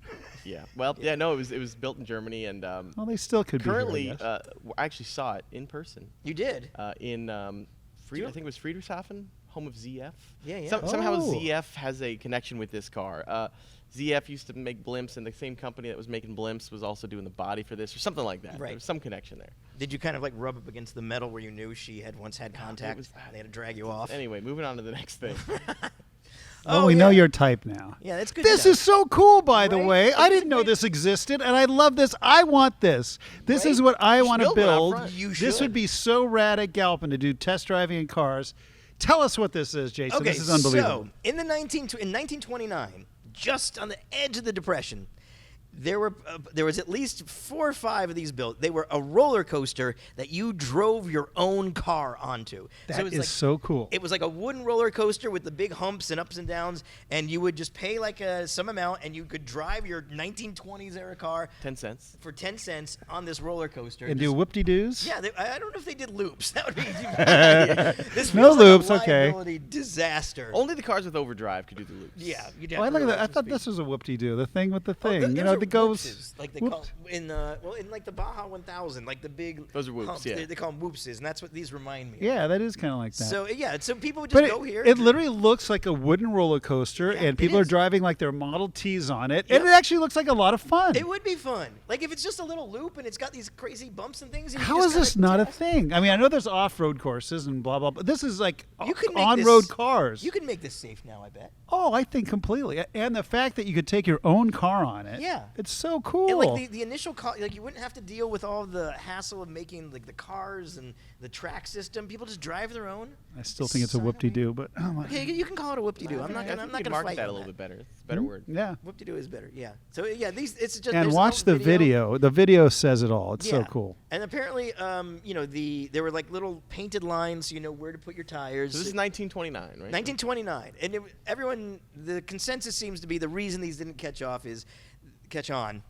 Yeah. Well, yeah. No, it was built in Germany, and Well, they still could currently, be here, I guess. I actually saw it in person You did. in you- I think it was Friedrichshafen, home of ZF. Yeah, yeah. Somehow Oh. ZF has a connection with this car. ZF used to make blimps, and the same company that was making blimps was also doing the body for this, or something like that. Right. There was some connection there. Did you kind of like rub up against the metal where you knew she had once had contact? was- They had to drag you off. Anyway, moving on to the next thing. Oh, we know your type now. Yeah, that's good. This to know. is so cool, by the Right? way. I Isn't didn't it know great? this existed, and I love this. I want this. This is Right? what I You want to should build one out build. front. You This should. would be so rad at Galpin to do test driving in cars. Tell us what this is, Jason. Okay, This is unbelievable. so in 1929, just on the edge of the Depression, there was at least 4 or 5 of these built. They were a roller coaster that you drove your own car onto. That it was is like, so cool. It was like a wooden roller coaster with the big humps and ups and downs, and you would just pay like some amount, and you could drive your 1920s era car 10 cents. for 10 cents on this roller coaster. And do Just- whoop-de-doos? Yeah, I don't know if they did loops. That would be this No feels loops, like a okay. liability disaster. Only the cars with overdrive could do the loops. Yeah, you'd Oh, I have look to at that. I relax the thought speed. this was a whoop-de-doo. The thing with the Oh, thing. those You know, are that goes. whoopses, like they whoops. call in like the Baja 1000, like the big. Those are whoops, humps. yeah. They call them whoopses, and that's what these remind me. of. Yeah, that is kind of like that. So yeah, so people would just But go here. it literally looks like a wooden roller coaster, Yeah, and it people are is. driving like their Model Ts on it, Yep. and it actually looks like a lot of fun. It would be fun. Like if it's just a little loop and it's got these crazy bumps and things. And you How just is this kinda not a test. thing? I mean, I know there's off-road courses and blah blah, but this is like You could make on-road this- cars. You can make this safe now, I bet. Oh, I think completely. And the fact that you could take your own car on it. Yeah. It's so cool. And like the initial like you wouldn't have to deal with all the hassle of making like the cars and the track system. People just drive their own. I still think it's a Sign whoop-de-doo, but oh my. Okay, you can call it a whoop-de-doo. I'm not I gonna. think I'm you not could gonna market fight that on a little that. bit better. It's a better word. Yeah. Whoop-de-doo is better. Yeah. So yeah, these it's just And there's watch no the video. The video says it all. It's so Yeah. cool. And apparently, there were like little painted lines, so you know where to put your tires. So this is 1929, right? 1929, and the consensus seems to be the reason these didn't catch on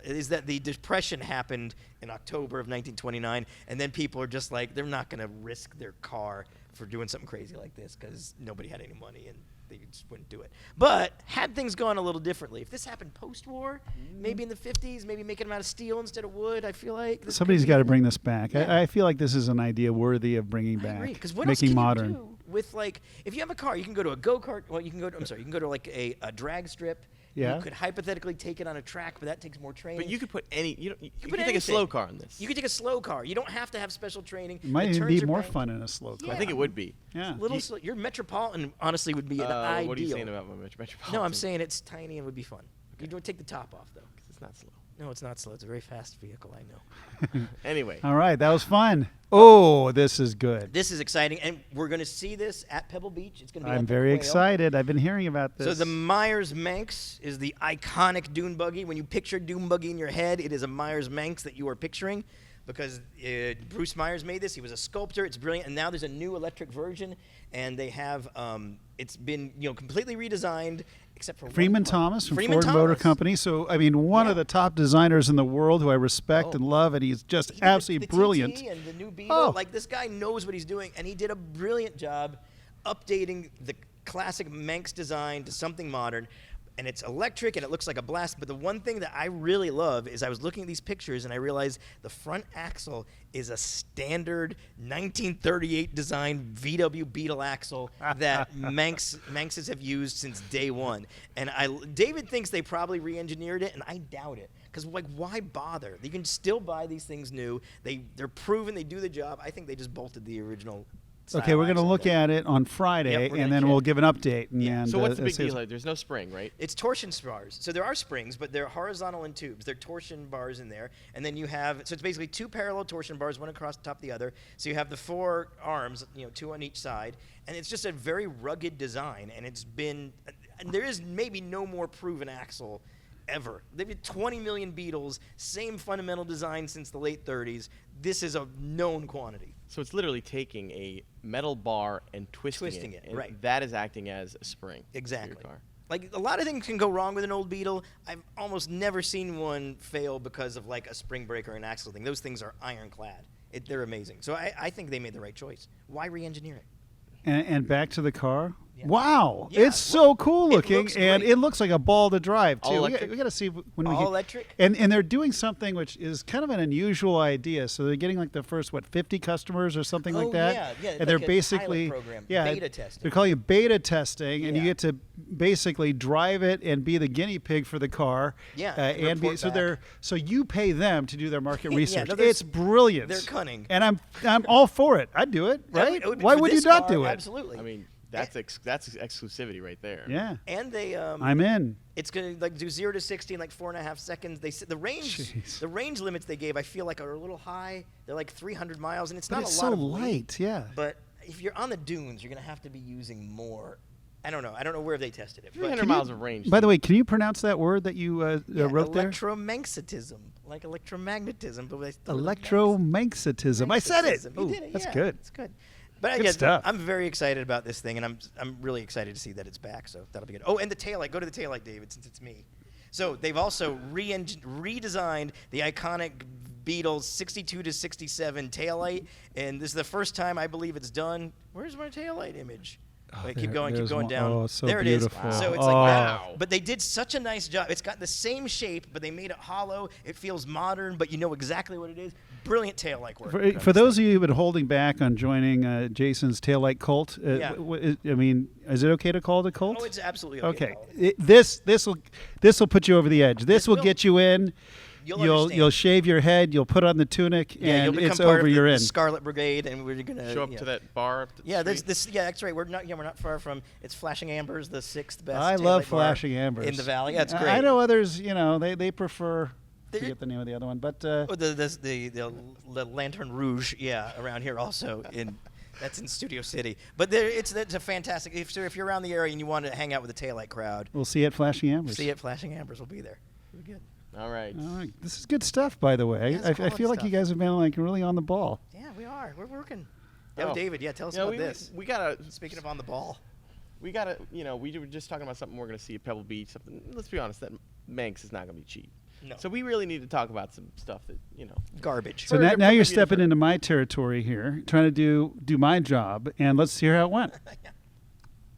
is that the Depression happened in October of 1929, and then people are just like they're not going to risk their car for doing something crazy like this because nobody had any money, and they just wouldn't do it. But had things gone a little differently, if this happened post-war, maybe in the 50s, maybe making them out of steel instead of wood, I feel like somebody's got to bring this back. Yeah. I feel like this is an idea worthy of bringing back. Because what making else can modern. you do with like if you have a car, you can go to a go-kart. Well, you can go to you can go to like a drag strip. Yeah. You could hypothetically take it on a track, but that takes more training. But you could put any. You put could take a anything. slow car on this. You could take a slow car. You don't have to have special training. It might The even turns be are more banked. fun in a slow car. I think it would be. Yeah. Your Metropolitan honestly would be an ideal. What are you saying about my Metropolitan? No, I'm saying it's tiny and would be fun. You don't take the top off though. 'Cause it's not slow. No, it's not slow. It's a very fast vehicle. I know. Anyway. All right, that was fun. Oh, this is good. This is exciting, and we're going to see this at Pebble Beach. It's going to be. I'm like very a whale. excited. I've been hearing about this. So the Myers Manx is the iconic dune buggy. When you picture dune buggy in your head, it is a Myers Manx that you are picturing, because Bruce Myers made this. He was a sculptor. It's brilliant, and now there's a new electric version, and they have it's been completely redesigned, except for Freeman one part. Thomas from Freeman Ford Motor Thomas. Company. So, I mean, one Yeah. of the top designers in the world who I respect and love, and he's just He did absolutely the brilliant. TT and the new Beetle. Oh. Like, this guy knows what he's doing, and he did a brilliant job updating the classic Manx design to something modern. And it's electric, and it looks like a blast. But the one thing that I really love is I was looking at these pictures, and I realized the front axle is a standard 1938 design VW Beetle axle that Manxes have used since day one. And David thinks they probably re-engineered it, and I doubt it. Because, why bother? You can still buy these things new. They're proven they do the job. I think they just bolted the original. Okay, we're going to axle look thing. at it on Friday, Yep, we're and gonna then check. we'll give an update. Yeah. And, So what's the big see- deal here? There's no spring, right? It's torsion bars. So there are springs, but they're horizontal in tubes. They're torsion bars in there. And then you have, so it's basically two parallel torsion bars, one across the top of the other. So you have the four arms, two on each side. And it's just a very rugged design. And there is maybe no more proven axle ever. They've had 20 million Beetles, same fundamental design since the late 30s. This is a known quantity. So it's literally taking a metal bar and twisting it. And right. that is acting as a spring. Exactly. For your car. Like, a lot of things can go wrong with an old Beetle. I've almost never seen one fail because of like a spring brake or an axle thing. Those things are ironclad. They're amazing. So I think they made the right choice. Why re-engineer it? And back to the car. Yeah. Wow, Yeah, it's so cool it looking, looks and great. it looks like a ball to drive too. All We electric? got to see when we All get, electric? and they're doing something which is kind of an unusual idea. So they're getting like the first 50 customers or something like that. Yeah, and like they're a pilot basically program, yeah, beta testing. They're calling it beta testing, and you Yeah. get to basically drive it and be the guinea pig for the car. Yeah, and and be, report so you pay them to do their market Yeah, research. no, they're- It's brilliant. they're cunning. and I'm all for it. I'd do it, right? It would be Why for would you this not car, do it? Absolutely. I mean, that's exclusivity right there. Yeah, and they I'm in. it's gonna do 0 to 60 in like 4.5 seconds. They the range Jeez. the range limits they gave I feel like are a little high. They're like 300 miles, and it's But not it's a lot so of weight. light, yeah. But if you're on the dunes, you're gonna have to be using more. I don't know where they tested it. But 300 miles of range. By the way, can you pronounce that word that you wrote there? Electromagnetism, like electromagnetism, but with Electromagnetism. I said it. You Ooh, did it. that's Yeah, good. It's good. But Good yeah, stuff. I'm very excited about this thing, and I'm really excited to see that it's back. So that'll be good. Oh, and the taillight. Go to the taillight, David, since it's me. So they've also redesigned the iconic Beetle 62 to 67 taillight, and this is the first time I believe it's done. Where's my taillight image? Wait, keep going there's one. down. Oh, so there beautiful. it is. So it's Oh. like Wow. but they did such a nice job. It's got the same shape, but they made it hollow. It feels modern, but you know exactly what it is. Brilliant taillight work. For those of you who've been holding back on joining Jason's taillight cult, Yeah. I mean, is it okay to call it a cult? Oh, it's absolutely okay. okay. This will put you over the edge. This will will. get you in. You'll You'll understand. shave your head. You'll put on the tunic, Yeah, you'll and become it's part over. of the, You're the in. Scarlet Brigade, and we're gonna Show up to that bar. Up the Yeah, street. yeah, that's right. We're not far from. It's Flashing Ambers, the 6th best. I love taillight bar flashing ambers in the valley. Yeah, it's great. I know others. They prefer. They- Forget the name of the other one, but Oh, the Lantern Rouge, yeah, around here also that's in Studio City. But it's a fantastic. If you're around the area and you want to hang out with the taillight crowd, we'll see you at Flashing Ambers. see it. Flashing Ambers will be there. It'll be good. All right. All right. This is good stuff, by the way. Yeah, it's I quality feel like you stuff. guys have been like really on the ball. Yeah, we are. We're working. Oh. David, tell us Yeah, about this. we gotta. Speaking of on the ball. We gotta. We were just talking about something we're gonna see at Pebble Beach. Something. Let's be honest. That Manx is not gonna be cheap. No. So we really need to talk about some stuff that Garbage. So For now, a now different- you're maybe a stepping different- into my territory here, trying to do my job, and let's hear how it went.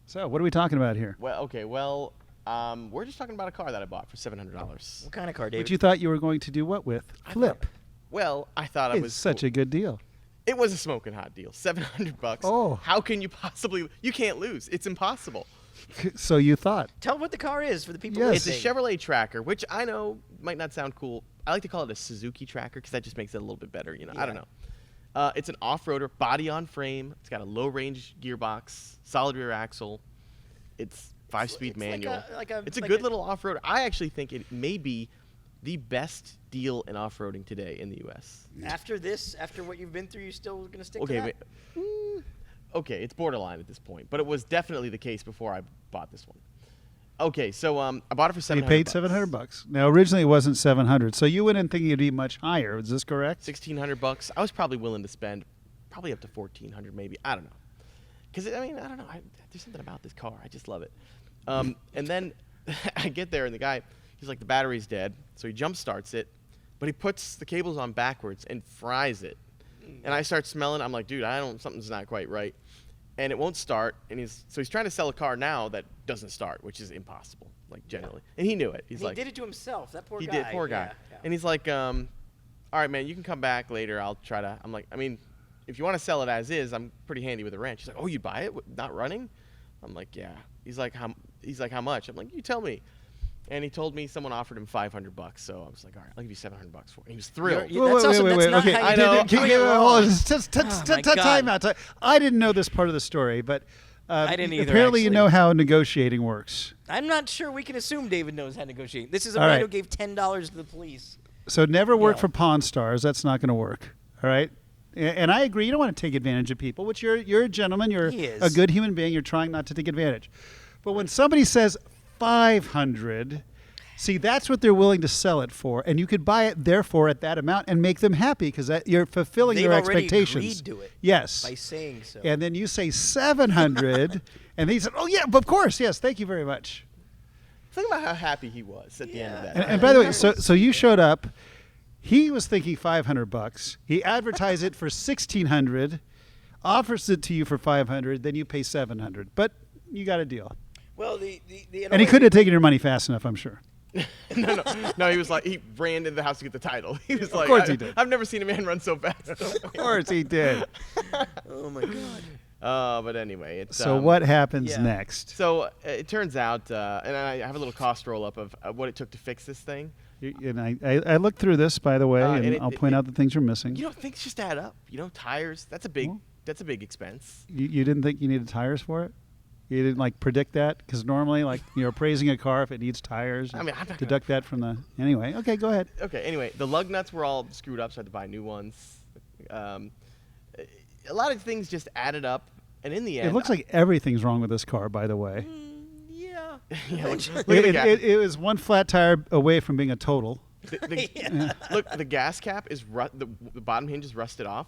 So what are we talking about here? Well, okay, we're just talking about a car that I bought for $700. What kind of car, David? But you thought you were going to do what with? Flip. Well, I thought it It's was such a good deal. It was a smoking hot deal. $700. Oh. How can you possibly? You can't lose. It's impossible. So you thought. Tell what the car is for the people Yes. It's a listening. Chevrolet Tracker, which I know might not sound cool. I like to call it a Suzuki Tracker because that just makes it a little bit better. I don't know. It's an off-roader, body on frame. It's got a low-range gearbox, solid rear axle. It's 5-speed manual. It's a good little off-roader. I actually think it may be the best deal in off-roading today in the U.S. After this, after what you've been through, you still going to stick to Okay, that? okay, it's borderline at this point, but it was definitely the case before I bought this one. Okay, so I bought it for $700. You paid $700. Now originally it wasn't $700, so you went in thinking it'd be much higher. Is this correct? $1,600. I was probably willing to spend probably up to $1,400, maybe. I don't know, because I don't know. There's something about this car. I just love it. And then I get there, and the guy, he's like, the battery's dead, so he jump starts it, but he puts the cables on backwards and fries it. And I start smelling. I'm like, dude, something's not quite right. And it won't start. And he's trying to sell a car now that doesn't start, which is impossible, like generally. And he knew it. He's like, he did it to himself. That poor guy. he did, poor guy. Yeah. And he's like, all right, man, you can come back later. I'll try to. I'm like, I mean, if you want to sell it as is, I'm pretty handy with a wrench. He's like, oh, you'd buy it not running? I'm like, yeah. He's like, how much? I'm like, you tell me. And he told me someone offered him $500, so I was like, all right, I'll give you $700 for it. And he was thrilled. That's also that's not okay. how you I know. do it. Time out. I didn't know this part of the story, but I didn't either, apparently you actually. know how negotiating works. I'm not sure we can assume David knows how to negotiate. This is a All man right. who gave $10 to the police. So never work Yeah. for Pawn Stars. That's not going to work. All right. And I agree. You don't want to take advantage of people, which you're a gentleman. You're He is. a good human being. You're trying not to take advantage. But when somebody says 500, see, that's what they're willing to sell it for, and you could buy it therefore at that amount and make them happy because you're fulfilling They've their already expectations. agreed to it Yes. by saying so. And then you say 700, and he said, "Oh yeah, of course, yes, thank you very much." Think about how happy he was at the end of that. And by the way, so you showed up. He was thinking $500. He advertised it for $1,600, offers it to you for $500, then you pay $700. But you got a deal. Well, the And he couldn't have taken your money fast enough, I'm sure. No, he was like, he ran into the house to get the title. He was like, course he did. I've never seen a man run so fast. Of course he did. Oh my God. But anyway, it's So what happens yeah. next? So it turns out, and I have a little cost roll up of what it took to fix this thing. And I looked through this, by the way, and I'll point out the things you're missing. Things just add up. Tires. That's a big expense. You didn't think you needed tires for it? You didn't predict that? Because normally, you're appraising a car if it needs tires. I mean, I'm not deduct that from the. Anyway, okay, go ahead. Okay. Anyway, the lug nuts were all screwed up, so I had to buy new ones. A lot of things just added up, and in the end, It looks like everything's wrong with this car, by the way. Yeah. look at the gas. It was one flat tire away from being a total. Look, the gas cap is the bottom hinge is rusted off,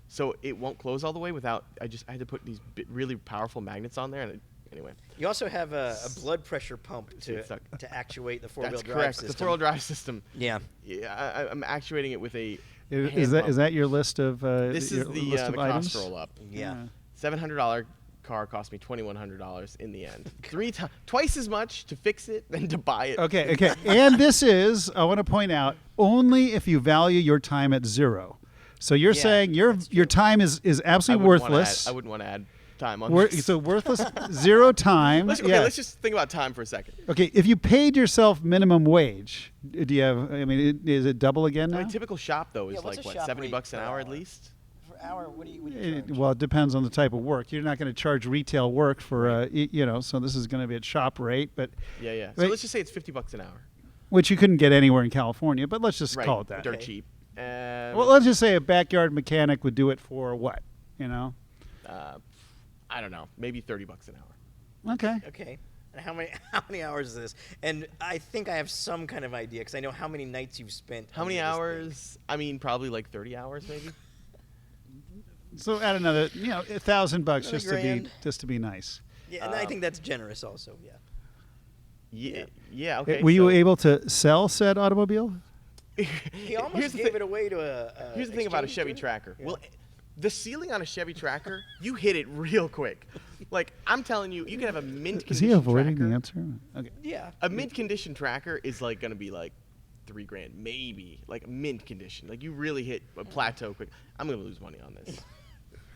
so it won't close all the way without. I had to put these really powerful magnets on there, and anyway. You also have a blood pressure pump to actuate the four-wheel That's drive correct. system. The four-wheel drive system. Yeah. Yeah, I'm actuating it with a. Is hand pump. that your list of This your is the list of items? cost roll up. Yeah. $700 car cost me $2,100 in the end. Twice as much to fix it than to buy it. Okay. And this is, I want to point out, only if you value your time at zero. So you're saying your time is absolutely worthless. I wouldn't want to add time on this. So worthless, zero time. Let's just think about time for a second. Okay, if you paid yourself minimum wage, do you have? I mean, is it double again now? A typical shop though is what's like a what, shop $70 rate an per hour hour? at least. Per hour, what do you charge? Well, it depends on the type of work. You're not going to charge retail work for, so this is going to be at shop rate, but Yeah. So let's just say it's $50 an hour. which you couldn't get anywhere in California, but let's just Right. call it that. Dirt Okay. cheap. Well, let's just say a backyard mechanic would do it for what, I don't know, maybe $30 an hour. Okay. Okay. And how many hours is this? And I think I have some kind of idea because I know how many nights you've spent. How many under this hours? I mean, probably like 30 hours, maybe. So add another, $1,000 just to be nice. thing. Yeah, and I think that's generous also. Yeah. Yeah. Okay. Were you able to sell said automobile? He almost Here's the gave thing- it away to a. Here's the thing about a Chevy exchange Tracker. too. Well, The ceiling on a Chevy Tracker, you hit it real quick. Like, I'm telling you, you can have a mint condition Is he avoiding tracker. the answer? Okay. Yeah. A mint condition tracker is like going to be like $3,000, maybe. Like mint condition. Like you really hit a plateau quick. I'm going to lose money on this.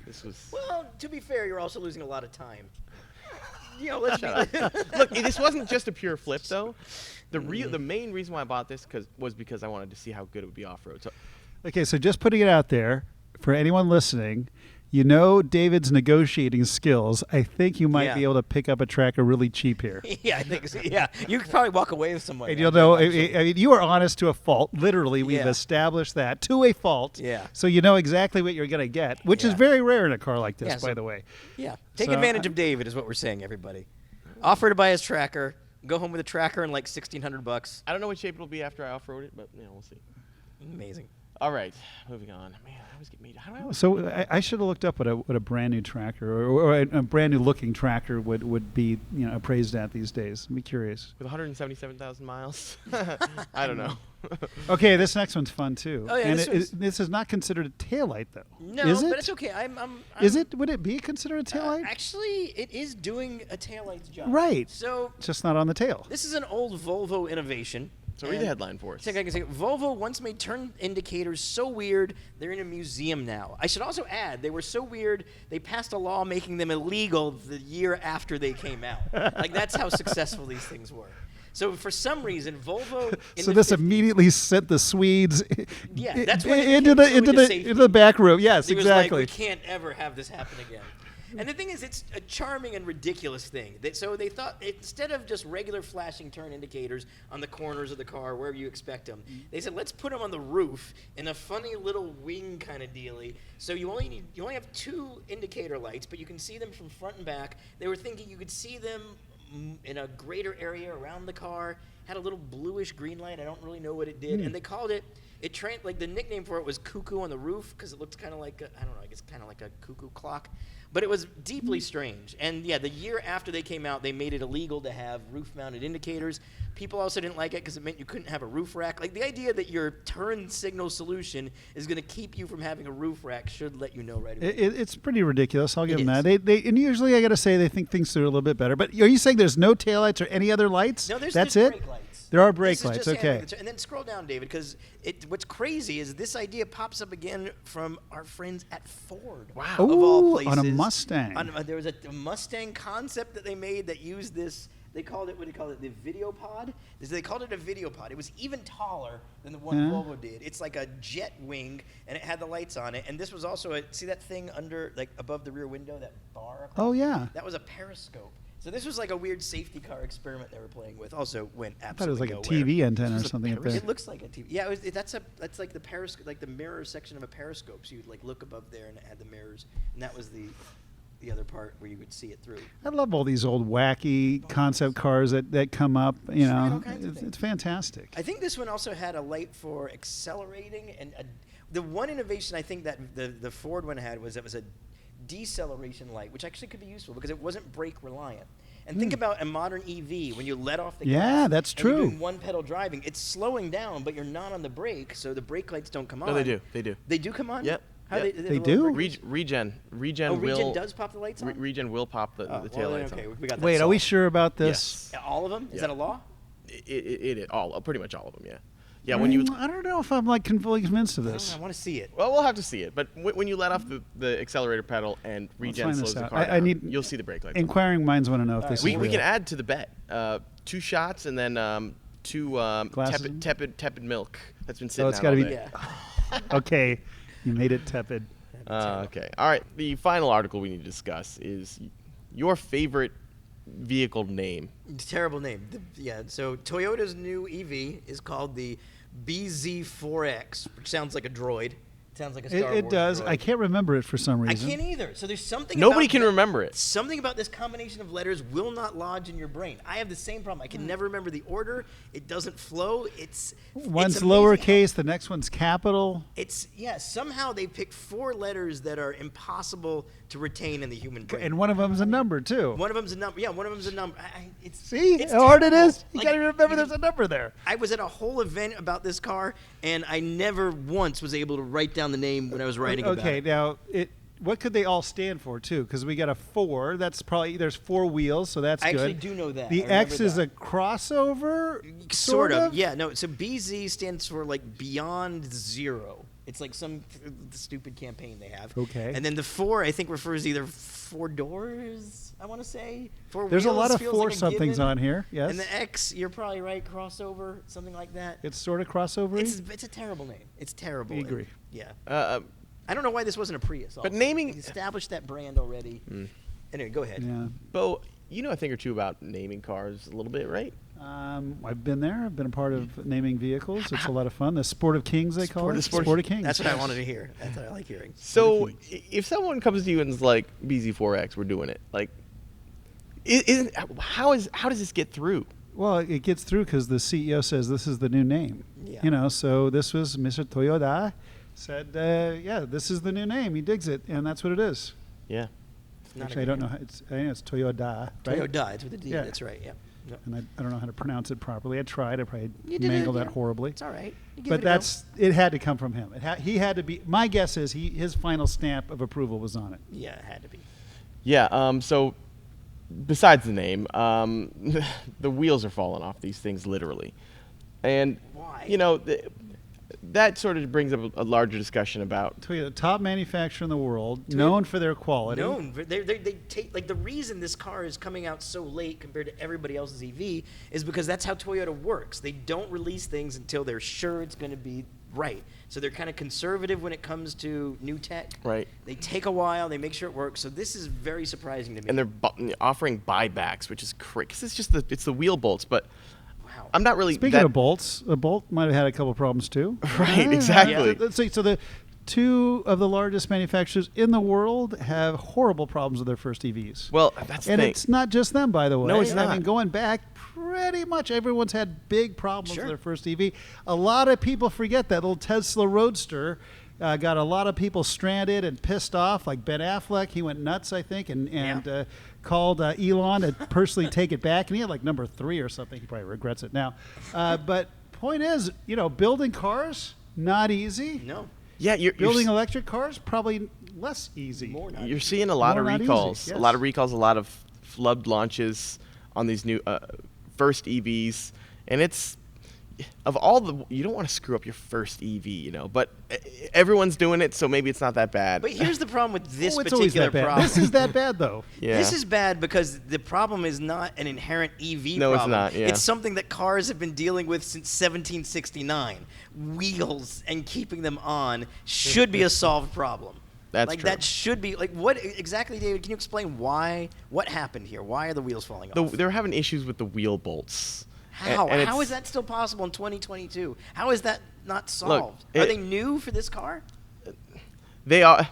This was. Well, to be fair, you're also losing a lot of time. You know, let's Look, this wasn't just a pure flip though. The main reason why I bought this was because I wanted to see how good it would be off road. So, Okay, so just putting it out there for anyone listening, you know David's negotiating skills. I think you might Yeah. be able to pick up a tracker really cheap here. Yeah, I think so. Yeah, you could probably walk away with some money. And you'll know, I mean, you are honest to a fault. Literally, we've Yeah. established that to a fault. Yeah. So you know exactly what you're going to get, which is Yeah. very rare in a car like this, Yeah, by so- the way. Yeah, take So advantage of David is what we're saying, everybody. Offer to buy his tracker. Go home with a tracker and like $1,600. I don't know what shape it'll be after I off-road it, but we'll see. Amazing. All right, moving on. Man, I always get made. How do I always So I should have looked up what a brand new tracker or a brand new looking tracker would be appraised at these days. I'm curious. with 177,000 miles? I don't know. Okay, this next one's fun too. Oh, yeah, and this this is not considered a taillight though. No, is it? but it's okay. Is it? Would it be considered a taillight? Actually, it is doing a taillight's job. Right. So It's just not on the tail. this is an old Volvo innovation. So read the headline for us. Take a second. Volvo once made turn indicators so weird they're in a museum now. I should also add they were so weird they passed a law making them illegal the year after they came out. Like that's how successful these things were. So for some reason, Volvo. So this immediately sent the Swedes Yeah, that's when it into came the safety. into the back room. Yes, He was exactly. like, we can't ever have this happen again. And the thing is, it's a charming and ridiculous thing. So they thought, instead of just regular flashing turn indicators on the corners of the car, wherever you expect them, they said, let's put them on the roof in a funny little wing kind of dealy. So you only have 2 indicator lights, but you can see them from front and back. They were thinking you could see them in a greater area around the car. Had a little bluish green light. I don't really know what it did. And they called it, like the nickname for it was Cuckoo on the Roof, because it looked kind of like, I guess kind of like a cuckoo clock. But it was deeply strange. And yeah, the year after they came out, they made it illegal to have roof-mounted indicators. People also didn't like it because it meant you couldn't have a roof rack. Like the idea that your turn signal solution is going to keep you from having a roof rack should let you know right away. It's pretty ridiculous. I'll give It them is. that. And usually I got to say they think things are a little bit better. But are you saying there's no taillights or any other lights? No, there's That's there's it. brake lights. There are brake This is lights. just Okay. handling the and then scroll down, David, because what's crazy is this idea pops up again from our friends at Ford. Wow. Of all Ooh, places. on a Mustang. There was a Mustang concept that they made that used this. They called it, what do you call it, the video pod? They called it a video pod. It was even taller than the one Volvo did. It's like a jet wing, and it had the lights on it. And this was also see that thing under, like above the rear window, that bar? Oh yeah. That was a periscope. So this was like a weird safety car experiment they were playing with. Also went I thought it was absolutely like a nowhere. TV antenna or something up there. It looks like a TV. Yeah, that's like the periscope, like the mirror section of a periscope. So you'd like look above there and it had the mirrors, and that was the other part where you would see it through. I love all these old wacky concept cars that come up. You Tried all know, kinds of it's fantastic. I think this one also had a light for accelerating, and the one innovation I think that the Ford one had was it was a deceleration light, which actually could be useful because it wasn't brake reliant. And think about a modern EV when you let off the gas. Yeah, that's and you're true. doing one pedal driving. It's slowing down, but you're not on the brake, so the brake lights don't come on. No, they do. They do. They do come on. Yep. How Yep. They do? Regen Oh, will. Regen does pop the lights on. Regen will pop the Oh, tail well, lights okay, on. we got that Wait, are we solved. sure about this? Yes. All of them? Is Yeah. that a law? It all pretty much all of them. Yeah. Yeah. When you I don't know if I'm like fully convinced of I don't this. know, I want to see it. well, we'll have to see it. But when you let off the accelerator pedal and Regen find slows this the out. car I down, need- you'll see the brake lights. Inquiring minds want to know if this We is we real. can add to the bet 2 shots and then 2 Glasses? tepid milk that's been sitting Oh, it's out gotta all be- day. Yeah. Okay, you made it tepid. Okay. All right. The final article we need to discuss is your favorite vehicle name. Terrible name. So Toyota's new EV is called the BZ4X, which sounds like a droid. Sounds like a Star Wars It does. droid. I can't remember it for some I reason. can't either. So there's something Nobody about can that- remember it. Something about this combination of letters will not lodge in your brain. I have the same problem. I can never remember the order. It doesn't flow. One's it's amazing lowercase, the next one's capital. Somehow they picked 4 letters that are impossible to retain in the human brain. And one of them's a number, too. One of them's a number. Yeah, one of them's a number. See it's how hard it terrible. is? You got to remember there's a number there. I was at a whole event about this car, and I never once was able to write down the name when I was writing about it. Okay, now, what could they all stand for, too? Because we got a 4. That's probably, there's 4 wheels, so that's I good. actually do know that. The I X remember is that. a crossover? Sort of. Yeah, no. So BZ stands for like Beyond Zero. It's like some stupid campaign they have. Okay. And then the 4, I think, refers to either 4 doors, I want to say. 4 There's a wheels lot of feels 4 like a somethings given. on here, yes. And the X, you're probably right, crossover, something like that. It's sort of crossover. It's a terrible name. It's terrible. I agree. Yeah. I I don't know why this wasn't a Prius. But also. naming- They established that brand already. Anyway, go ahead. Yeah. Beau, you know a thing or two about naming cars a little bit, right? I've been there. I've been a part of naming vehicles. It's a lot of fun. The Sport of Kings, they call it. Sport of Kings. That's what I wanted to hear. That's what I like hearing. So if someone comes to you and is like, BZ4X, we're doing it, like, how does this get through? Well, it gets through because the CEO says this is the new name. Yeah. You know, so this was Mr. Toyoda said, yeah, this is the new name. He digs it, and that's what it is. Yeah. Actually, I don't know. I think it's Toyoda, right? Toyoda. It's with a D. Yeah. That's right. Yeah. Yep. And I don't know how to pronounce it properly. I tried. I probably You did mangled it, that yeah. horribly. It's all right. You give But it a go. it had to come from him. He had to be. My guess is his final stamp of approval was on it. Yeah, it had to be. Yeah. So besides the name, the wheels are falling off these things literally, and Why? you know that sort of brings up a larger discussion about. Toyota, top manufacturer in the world, known for their quality. Known. They take like the reason this car is coming out so late compared to everybody else's EV is because that's how Toyota works. They don't release things until they're sure it's going to be right. So they're kind of conservative when it comes to new tech. Right. They take a while. They make sure it works. So this is very surprising to me. And they're offering buybacks, which is crazy. Because it's the wheel bolts, but wow. I'm not really. Speaking of bolts, a bolt might have had a couple problems too. Right, exactly. Let's see. So the 2 of the largest manufacturers in the world have horrible problems with their first EVs. Well, that's the and thing. it's not just them, by the way. No, it's I not. mean, going back, pretty much everyone's had big problems Sure. with their first EV. A lot of people forget that little Tesla Roadster got a lot of people stranded and pissed off, like Ben Affleck. He went nuts, I think, and called Elon to personally take it back. And he had like number 3 or something. He probably regrets it now. But point is, building cars, not easy. No. Yeah, you're Building electric cars, probably less easy. More not. You're seeing a lot More of not easy, recalls, yes. a lot of recalls, a lot of flub launches on these new first EVs, and it's of all the you don't want to screw up your first EV, but everyone's doing it, so maybe it's not that bad. But here's the problem with this It's always particular that bad. problem. This is that bad, though. Yeah. This is bad because the problem is not an inherent EV No, it's problem. not, yeah. It's something that cars have been dealing with since 1769. Wheels and keeping them on should be a solved problem. That's like true. that should be like what exactly, David? Can you explain what happened here? Why are the wheels falling off? They're having issues with the wheel bolts. How? And How it's- is that still possible in 2022? How is that not solved? Are they new for this car? They are.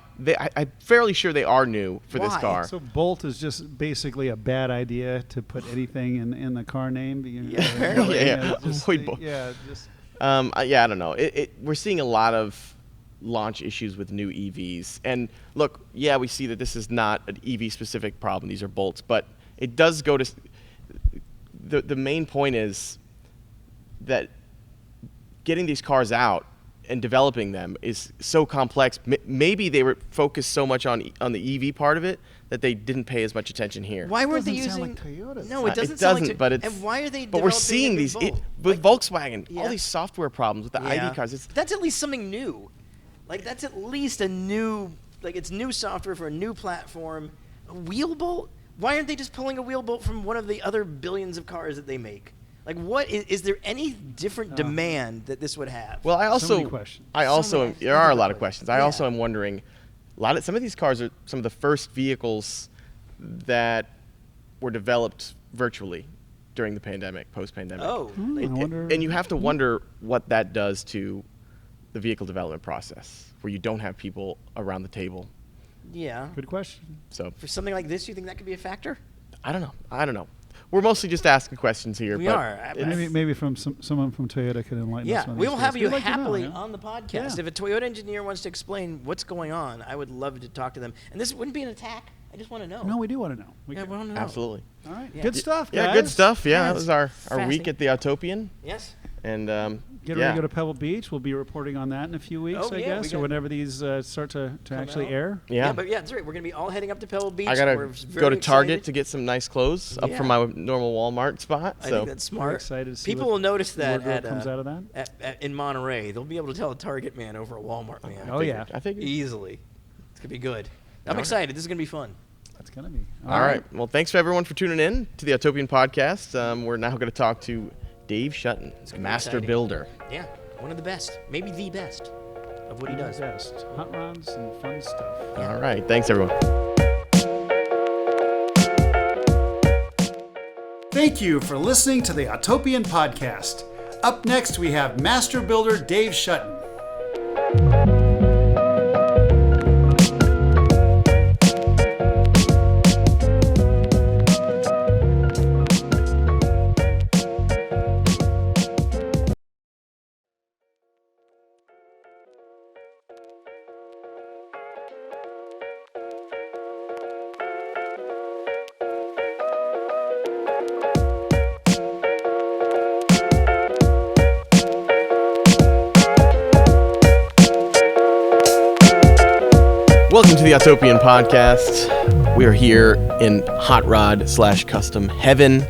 I'm fairly sure they are new for this Why? car. So bolt is just basically a bad idea to put anything in the car name. apparently. Yeah. Avoid bolt. Just I don't know. We're seeing a lot of launch issues with new EVs. And look, yeah, we see that this is not an EV-specific problem. These are bolts. But it does go to the main point is that getting these cars out and developing them is so complex. Maybe they were focused so much on the EV part of it that they didn't pay as much attention here. Why weren't they Doesn't sound using? like Toyota. No, it doesn't. It sound doesn't, like but it's. And why are they? But we're developing seeing a new these Bolt? with Volkswagen. Yeah. All these software problems with the ID cars. That's at least something new. Like that's at least a new, like it's new software for a new platform. A wheel bolt? Why aren't they just pulling a wheel bolt from one of the other billions of cars that they make? Like, what is there any different demand that this would have? Well, I also, many questions. There are a lot of questions. questions. I Yeah. also am wondering, some of these cars are some of the first vehicles that were developed virtually during the pandemic, post-pandemic. Oh, I wonder. And you have to wonder what that does to the vehicle development process, where you don't have people around the table. yeah. Good question. So For something like this, you think that could be a factor? I don't know. we're mostly just asking questions here. We but are. Maybe from someone from Toyota could enlighten us. Yeah, on we these will days. have you We'd like to know, happily yeah. on the podcast. Yeah. If a Toyota engineer wants to explain what's going on, I would love to talk to them. And this wouldn't be an attack. I just want to know. No, we do want to know. We want to know. Absolutely. All right. Yeah. Good stuff, guys. Yeah, good stuff. Yeah, that That's was our week fascinating. at the Autopian. Yes. And Get ready to go to Pebble Beach. We'll be reporting on that in a few weeks, Oh, I yeah, guess, we or got- whenever these start to actually out. air. Yeah. But that's right. We're going to be all heading up to Pebble Beach. I got We're to very go to Target excited. to get some nice clothes up Yeah. from my normal Walmart spot. I So think that's We're smart. excited to see People what will notice that wardrobe comes out of that. in Monterey. They'll be able to tell a Target man over a Walmart man. Oh, yeah. I think Easily. It's going to be good. I'm All right. excited. This is going to be fun. That's going to be. All right. Well, thanks for everyone for tuning in to the Autopian Podcast. We're now going to talk to Dave Shuten, gonna be master exciting. builder. Yeah. One of the best. Maybe the best of what he does. Best. Hot rods and fun stuff. All right. Thanks, everyone. Thank you for listening to the Autopian Podcast. Up next, we have master builder Dave Shuten. Welcome to the Autopian Podcast. We are here in hot rod / custom heaven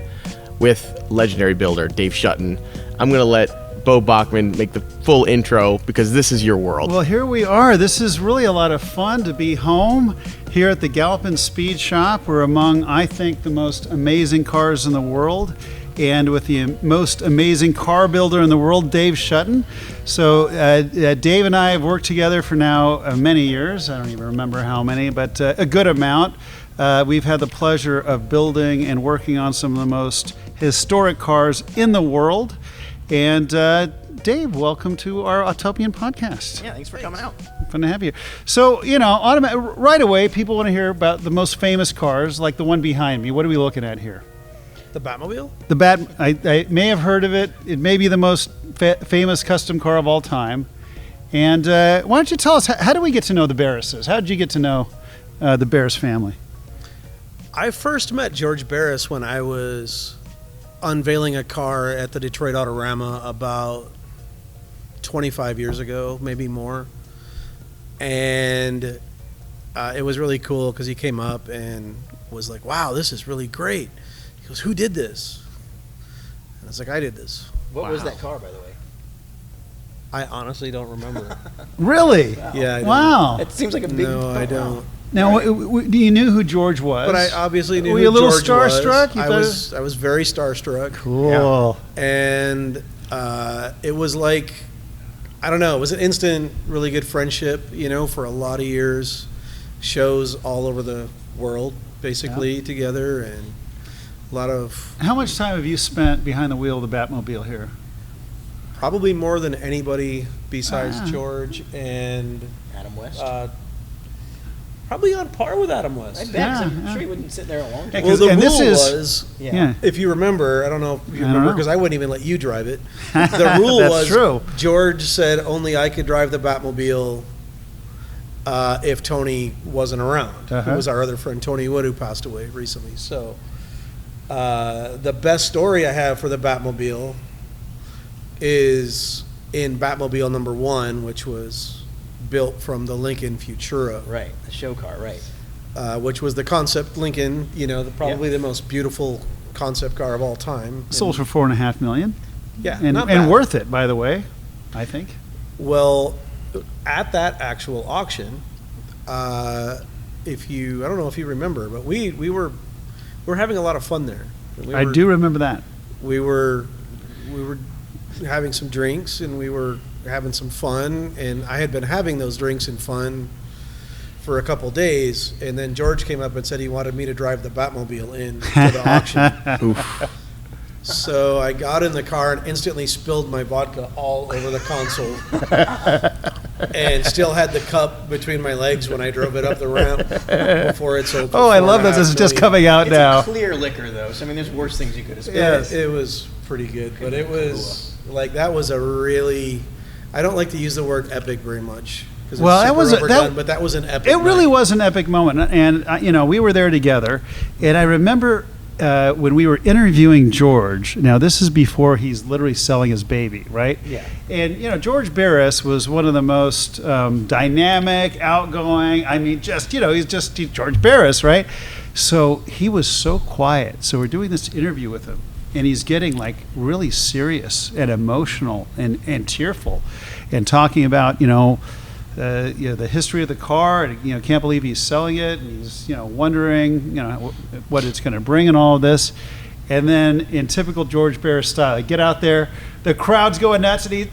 with legendary builder Dave Shuten. I'm going to let Beau Bachman make the full intro because this is your world. Well, here we are. This is really a lot of fun to be home here at the Galpin Speed Shop. We're among, I think, the most amazing cars in the world, and with the most amazing car builder in the world, Dave Shuten. So Dave and I have worked together for now many years. I don't even remember how many, but a good amount. We've had the pleasure of building and working on some of the most historic cars in the world. And Dave, welcome to our Autopian Podcast. Yeah, thanks for coming out. Fun to have you. So, right away, people want to hear about the most famous cars, like the one behind me. What are we looking at here? The Batmobile? The I may have heard of it. It may be the most famous custom car of all time. And why don't you tell us, how do we get to know the Barrises? How did you get to know the Barris family? I first met George Barris when I was unveiling a car at the Detroit Autorama about 25 years ago, maybe more. And it was really cool because he came up and was like, wow, this is really great. He goes, who did this? And I was like, I did this. What was that car, by the way? I honestly don't remember. Really? Yeah, I don't. Wow. It seems like a big. No, I don't. Now, do you knew who George was? But I obviously knew Were who you a little George was. starstruck? You I was very starstruck. Cool. And it was like, I don't know, it was an instant, really good friendship, for a lot of years. Shows all over the world, basically, together, and a lot of... How much time have you spent behind the wheel of the Batmobile here? Probably more than anybody besides George and... Adam West. Probably on par with Adam West. I bet. Yeah, 'Cause I'm yeah. sure he wouldn't sit there a long time. Yeah, Well, the and rule this is- was, Yeah. if you remember, I don't know if you I don't remember know. because I wouldn't even let you drive it. The rule That's was true. George said only I could drive the Batmobile if Tony wasn't around. Uh-huh. Who was our other friend, Tony Wood, who passed away recently. So the best story I have for the Batmobile is in Batmobile number 1, which was built from the Lincoln Futura. Right, the show car, right. Which was the concept Lincoln, probably the most beautiful concept car of all time. Sold for $4.5 million. Yeah, And not bad. worth it, by the way, I think. Well, at that actual auction, I don't know if you remember, but we were having a lot of fun there. I do remember that. We were having some drinks and we were having some fun, and I had been having those drinks and fun for a couple days, and then George came up and said he wanted me to drive the Batmobile in to the auction. So I got in the car and instantly spilled my vodka all over the console. and still had the cup between my legs when I drove it up the ramp before it sold. Oh, I love this. This is just coming out It's now. a clear liquor, though. So I mean, there's worse things you could have spent. Yeah, it was pretty good, but it was like that was a really. I don't like to use the word epic very much. Well, that was but that was an epic. It really night. was an epic moment, and we were there together, and I remember when we were interviewing George. Now, this is before he's literally selling his baby, right? Yeah. And George Barris was one of the most dynamic, outgoing. I mean, he's George Barris, right? So he was so quiet. So we're doing this interview with him, and he's getting like really serious and emotional and tearful, and talking about the history of the car, and can't believe he's selling it, and he's wondering what it's going to bring and all of this. And then in typical George Barris style, I get out there, the crowd's going nuts, and he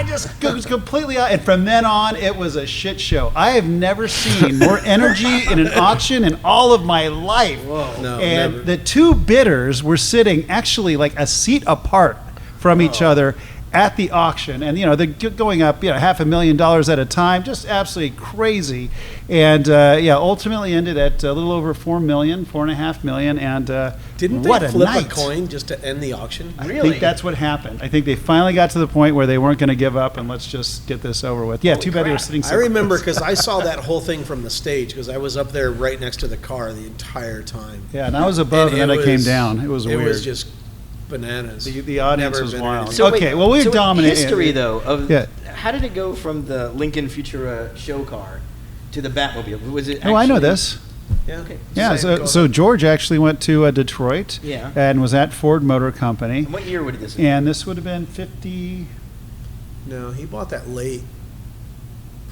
just goes completely out. And from then on, it was a shit show. I have never seen more energy in an auction in all of my life. Whoa. No, And never. the two bidders were sitting actually like a seat apart from each other at the auction, and they're going up $500,000 at a time, just absolutely crazy. And ultimately ended at a little over $4.5 million. And Didn't what they a flip night. a coin just to end the auction? I Really? think that's what happened. I think they finally got to the point where they weren't going to give up, and let's just get this over with. Yeah, too bad they were sitting. I remember because I saw that whole thing from the stage because I was up there right next to the car the entire time. Yeah, and I was above, and then I came down. It was weird. It was just bananas. The audience Never was been wild. anything. So Okay, wait, well, we've so dominated. history though of Yeah. how did it go from the Lincoln Futura show car to the Batmobile? Was it? Oh, I know actually- this. Yeah. Okay. Yeah, Same so George actually went to Detroit, Yeah. and was at Ford Motor Company, And what year would this? and this would have been 50. No, he bought that late.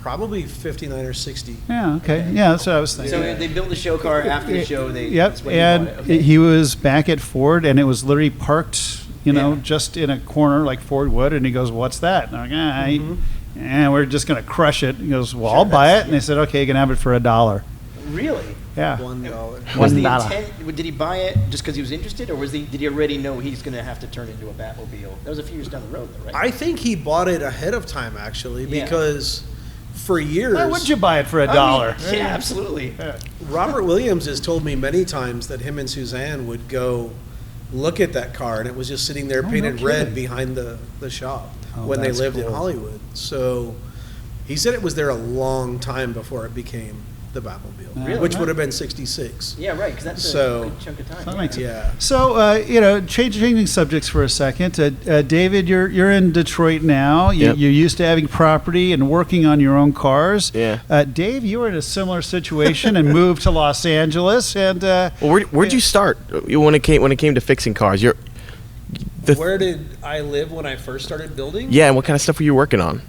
Probably 59 or 60. Yeah, okay, yeah, that's what I was thinking. So they built the show car after the show. Yep, that's when he and bought it. Okay. he was back at Ford, and it was literally parked, Yeah. just in a corner like Ford would, and he goes, "What's that?" And I'm like, and we're just gonna crush it. He goes, "Well, I'll buy it," and they said, "Okay, you can have it for $1." Really? Yeah. $1. Was the $1. intent? Did he buy it just because he was interested, or did he already know he's going to have to turn it into a Batmobile? That was a few years down the road, though, right? I think he bought it ahead of time actually Yeah. because for years. Why would you buy it for $1? I mean, yeah, absolutely. Robert Williams has told me many times that him and Suzanne would go look at that car, and it was just sitting there Oh, painted no red kidding. behind the shop Oh, when they that's lived in cool. Hollywood. So he said it was there a long time before it became the Batmobile, Really? which would have been 66. Yeah, right, because that's So- a good chunk of time. That makes Yeah. So, changing subjects for a second. David, you're in Detroit now. Yep. You're used to having property and working on your own cars. Yeah. Dave, you were in a similar situation and moved to Los Angeles. And Well, where'd you start when it came to fixing cars? Where did I live when I first started building? Yeah, and what kind of stuff were you working on?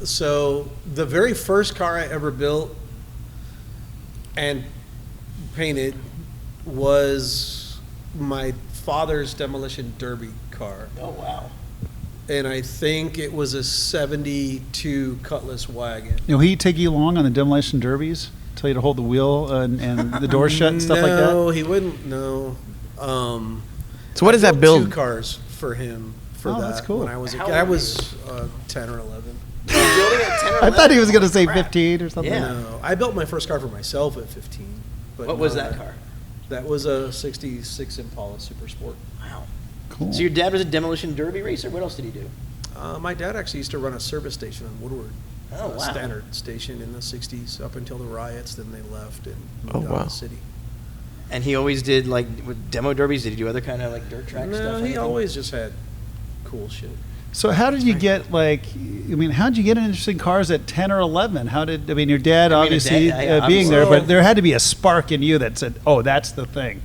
So the very first car I ever built and painted was my father's demolition derby car. Oh, wow. And I think it was a 72 Cutlass wagon. he'd take you along on the demolition derbies, tell you to hold the wheel and the door shut and stuff like that. No, he wouldn't. No. So what does I that built build? 2 cars for him for Oh, that. that's cool. When I was a How kid. I old were was 10 or 11. Building at 10 or I 11? thought he was going to say Crap. 15 or something. Yeah. No, I built my first car for myself at 15. But What was not- that car? That was a 66 Impala Super Sport. Wow. Cool. So your dad was a demolition derby racer? What else did he do? My dad actually used to run a service station on Woodward. Oh, A wow. standard station in the 60s up until the riots. Then they left and Oh, moved out wow. of the city. And he always did, like, with demo derbies? Did he do other kind of, like, dirt track stuff? No, he anything? always just had cool shit. So how did you get how did you get interested in cars at 10 or 11? Your dad obviously being there, but there had to be a spark in you that said, "Oh, that's the thing."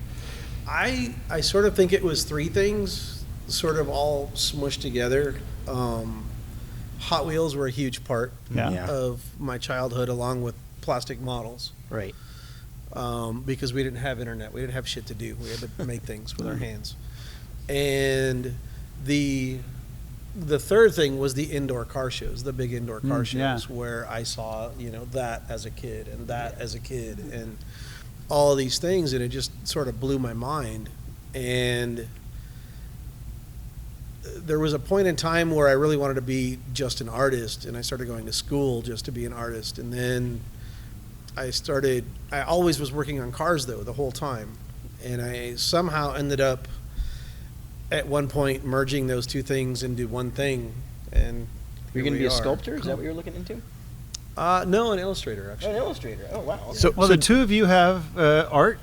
I sort of think it was 3 things, sort of all smushed together. Hot Wheels were a huge part Yeah. of my childhood, along with plastic models, Right. because we didn't have internet. We didn't have shit to do. We had to make things with our hands. And the third thing was the indoor car shows, the big indoor car shows, yeah. where I saw, that as a kid and that as a kid and all these things, and it just sort of blew my mind. And there was a point in time where I really wanted to be just an artist, and I started going to school just to be an artist. And then I always was working on cars, though, the whole time. And I somehow ended up, at one point, merging those two things into one thing. And You're going to be a sculptor? Is that what you're looking into? No, an illustrator, actually. Oh, an illustrator. Oh, wow. Okay. So the two of you have art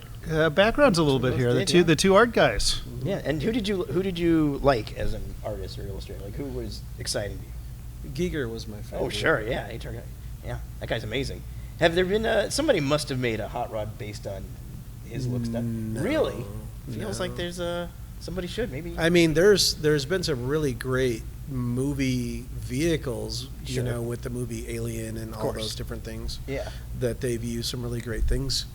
backgrounds a little bit here. The two art guys. Yeah, and who did you like as an artist or illustrator? Like, who was exciting to you? Giger was my favorite. Oh, sure, yeah, HR guy. Yeah, that guy's amazing. Have there been somebody must have made a hot rod based on his look stuff? No, really? Feels no. like there's somebody should maybe. I mean, there's been some really great movie vehicles, Sure. with the movie Alien and all those different things. Yeah. That they've used some really great things,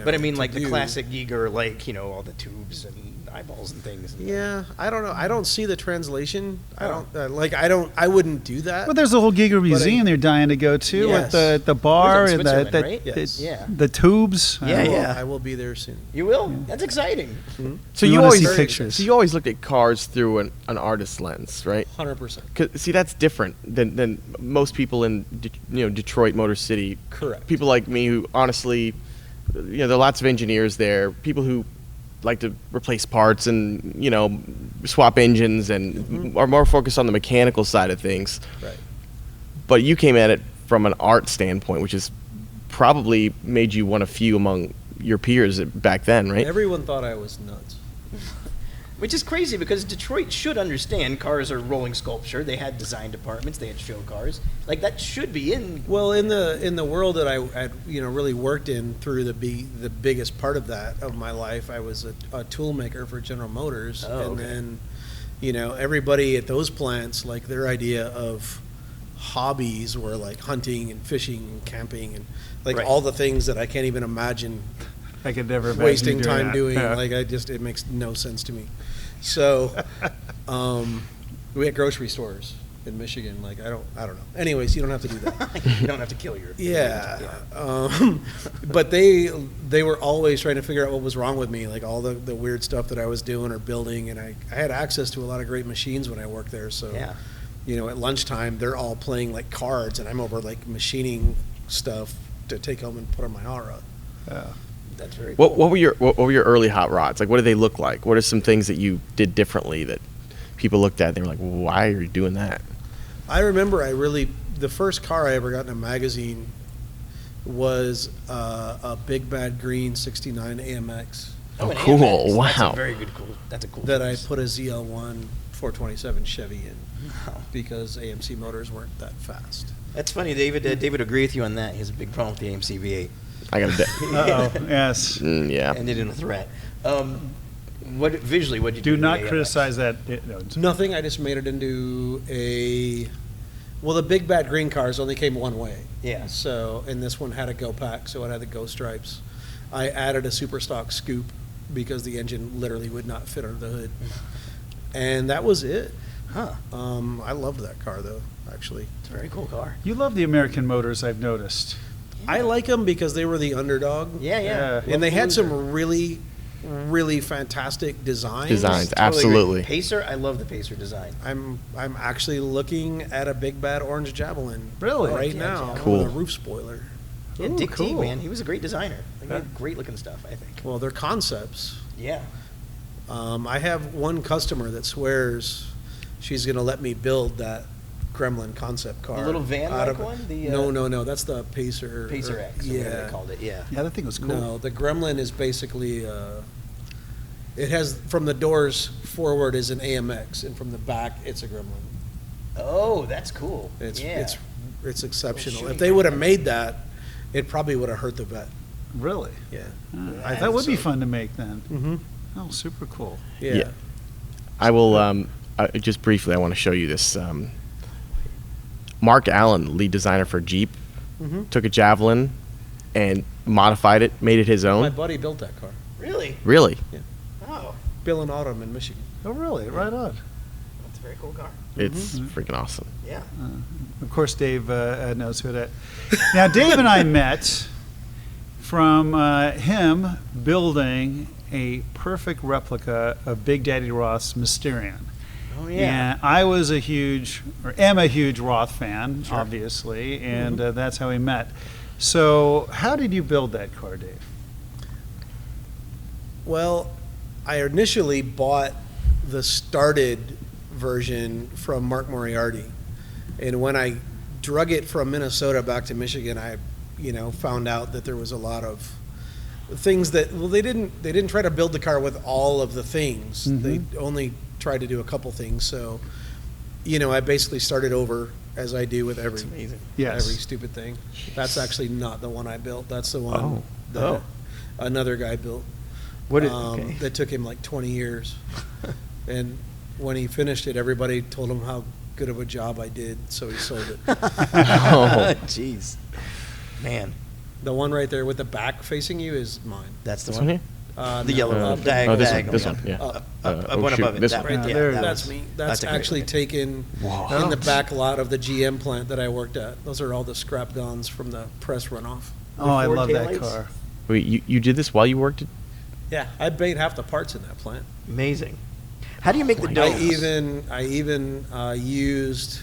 But I mean, like the do. classic Giger, like all the tubes and eyeballs and things. And Yeah, I don't know. I don't see the translation. I don't. I wouldn't do that. Well, there's a whole Giger museum they're dying to go to Yes. with the bar It was in and Switzerland, right? Yes. Yeah. the tubes. Yeah, I will be there soon. You will? That's exciting. So We you wanna always see pictures. So you always looked at cars through an artist's lens, right? 100%. 'Cause, see, that's different than most people in Detroit, Motor City. Correct. People like me who honestly, there are lots of engineers there. People who like to replace parts and swap engines and are more focused on the mechanical side of things. Right. But you came at it from an art standpoint, which is probably made you one of few among your peers back then, right? Everyone thought I was nuts. Which is crazy because Detroit should understand cars are rolling sculpture. They had design departments. They had show cars. Like that should be in. Well, in the world that I had really worked in through the biggest part of that of my life, I was a tool maker for General Motors, Oh, and okay. then everybody at those plants, like their idea of hobbies were like hunting and fishing and camping and like Right. all the things that I can't even imagine I could never imagine wasting you time that. doing. Yeah. Like it makes no sense to me. So we had grocery stores in Michigan. Like I don't know. Anyways, you don't have to do that. You don't have to kill your. Yeah. But they were always trying to figure out what was wrong with me, like all the weird stuff that I was doing or building, and I had access to a lot of great machines when I worked there. So Yeah. at lunchtime they're all playing like cards, and I'm over like machining stuff to take home and put on my hot rod. Yeah. That's very cool. What were your early hot rods? Like, what did they look like? What are some things that you did differently that people looked at and they were like, why are you doing that? I remember the first car I ever got in a magazine was a Big Bad Green 69 AMX Oh, an cool. AMX. Wow. That's a very good cool. That's a cool. that I choice. put a ZL1 427 Chevy in Wow. because AMC motors weren't that fast. That's funny, David. David would agree with you on that. He has a big problem with the AMC V8, I got to. Uh-oh, yes. Yeah. and it in a threat. What visually? What did you Do to not the AMX? criticize that. No, Nothing. I just made it into the Big Bad Green cars only came one way. Yeah. So, and this one had a Go Pack, so it had the Go stripes. I added a super stock scoop because the engine literally would not fit under the hood. And that was it. Huh. I loved that car though, actually. It's a very cool car. You love the American motors, I've noticed. I like them because they were the underdog. Yeah, yeah. Yeah. And they had some really, really fantastic designs. Designs, Totally absolutely. agree. Pacer, I love the Pacer design. I'm actually looking at a Big Bad Orange Javelin Really? right Yeah, now. Javelin. Cool. With a roof spoiler. Yeah, Ooh, Dick Teague, cool. man, he was a great designer. Like, he Yeah. had great looking stuff, I think. Well, they're concepts. Yeah. I have one customer that swears she's going to let me build that Gremlin concept car. The little van-like one? The, no. That's the Pacer. Pacer X, or whatever Yeah. they called it. Yeah. Yeah, that thing was cool. No, the Gremlin is basically, it has, from the doors forward is an AMX, and from the back, it's a Gremlin. Oh, that's cool. It's yeah. it's exceptional. shooting If they would have Gremlin. made that, it probably would have hurt the vet. Really? Yeah. I that would be so. fun to make then. Mm-hmm. Oh, super cool. Yeah. Yeah. I will, just briefly, I want to show you this. Mark Allen, lead designer for Jeep, Mm-hmm. took a Javelin and modified it, made it his My own. buddy built that car. Really? Really? Oh, Bill and Autumn in Michigan. Oh, really? Right on. that's a very cool car. It's freaking awesome. Yeah. Of course, Dave knows who that. Now, Dave and I met from him building a perfect replica of Big Daddy Roth's Mysterion. Oh, yeah. And I was am a huge Roth fan, obviously, and that's how we met. So how did you build that car, Dave? Well, I initially bought the started version from Mark Moriarty, and when I drug it from Minnesota back to Michigan, I, found out that there was a lot of things that they didn't try to build the car with all of the things. They only tried to do a couple things. So, I basically started over as I do with every stupid thing. That's actually not the one I built. That's the one that another guy built. That took him like 20 years. And when he finished it, everybody told him how good of a job I did, so he sold it. Oh, jeez. Man. The one right there with the back facing you is mine. That's the This one? one here? The yellow one. This one, yeah. One above it. This that one. right There, that that's was- me. That's a great actually one. taken in the back lot of the GM plant that I worked at. Those are all the scrap guns from the press runoff. Oh, I Ford love that taillights? car. Wait, you did this while you worked at... Yeah, I made half the parts in that plant. Amazing. How do you make the I domes? even used,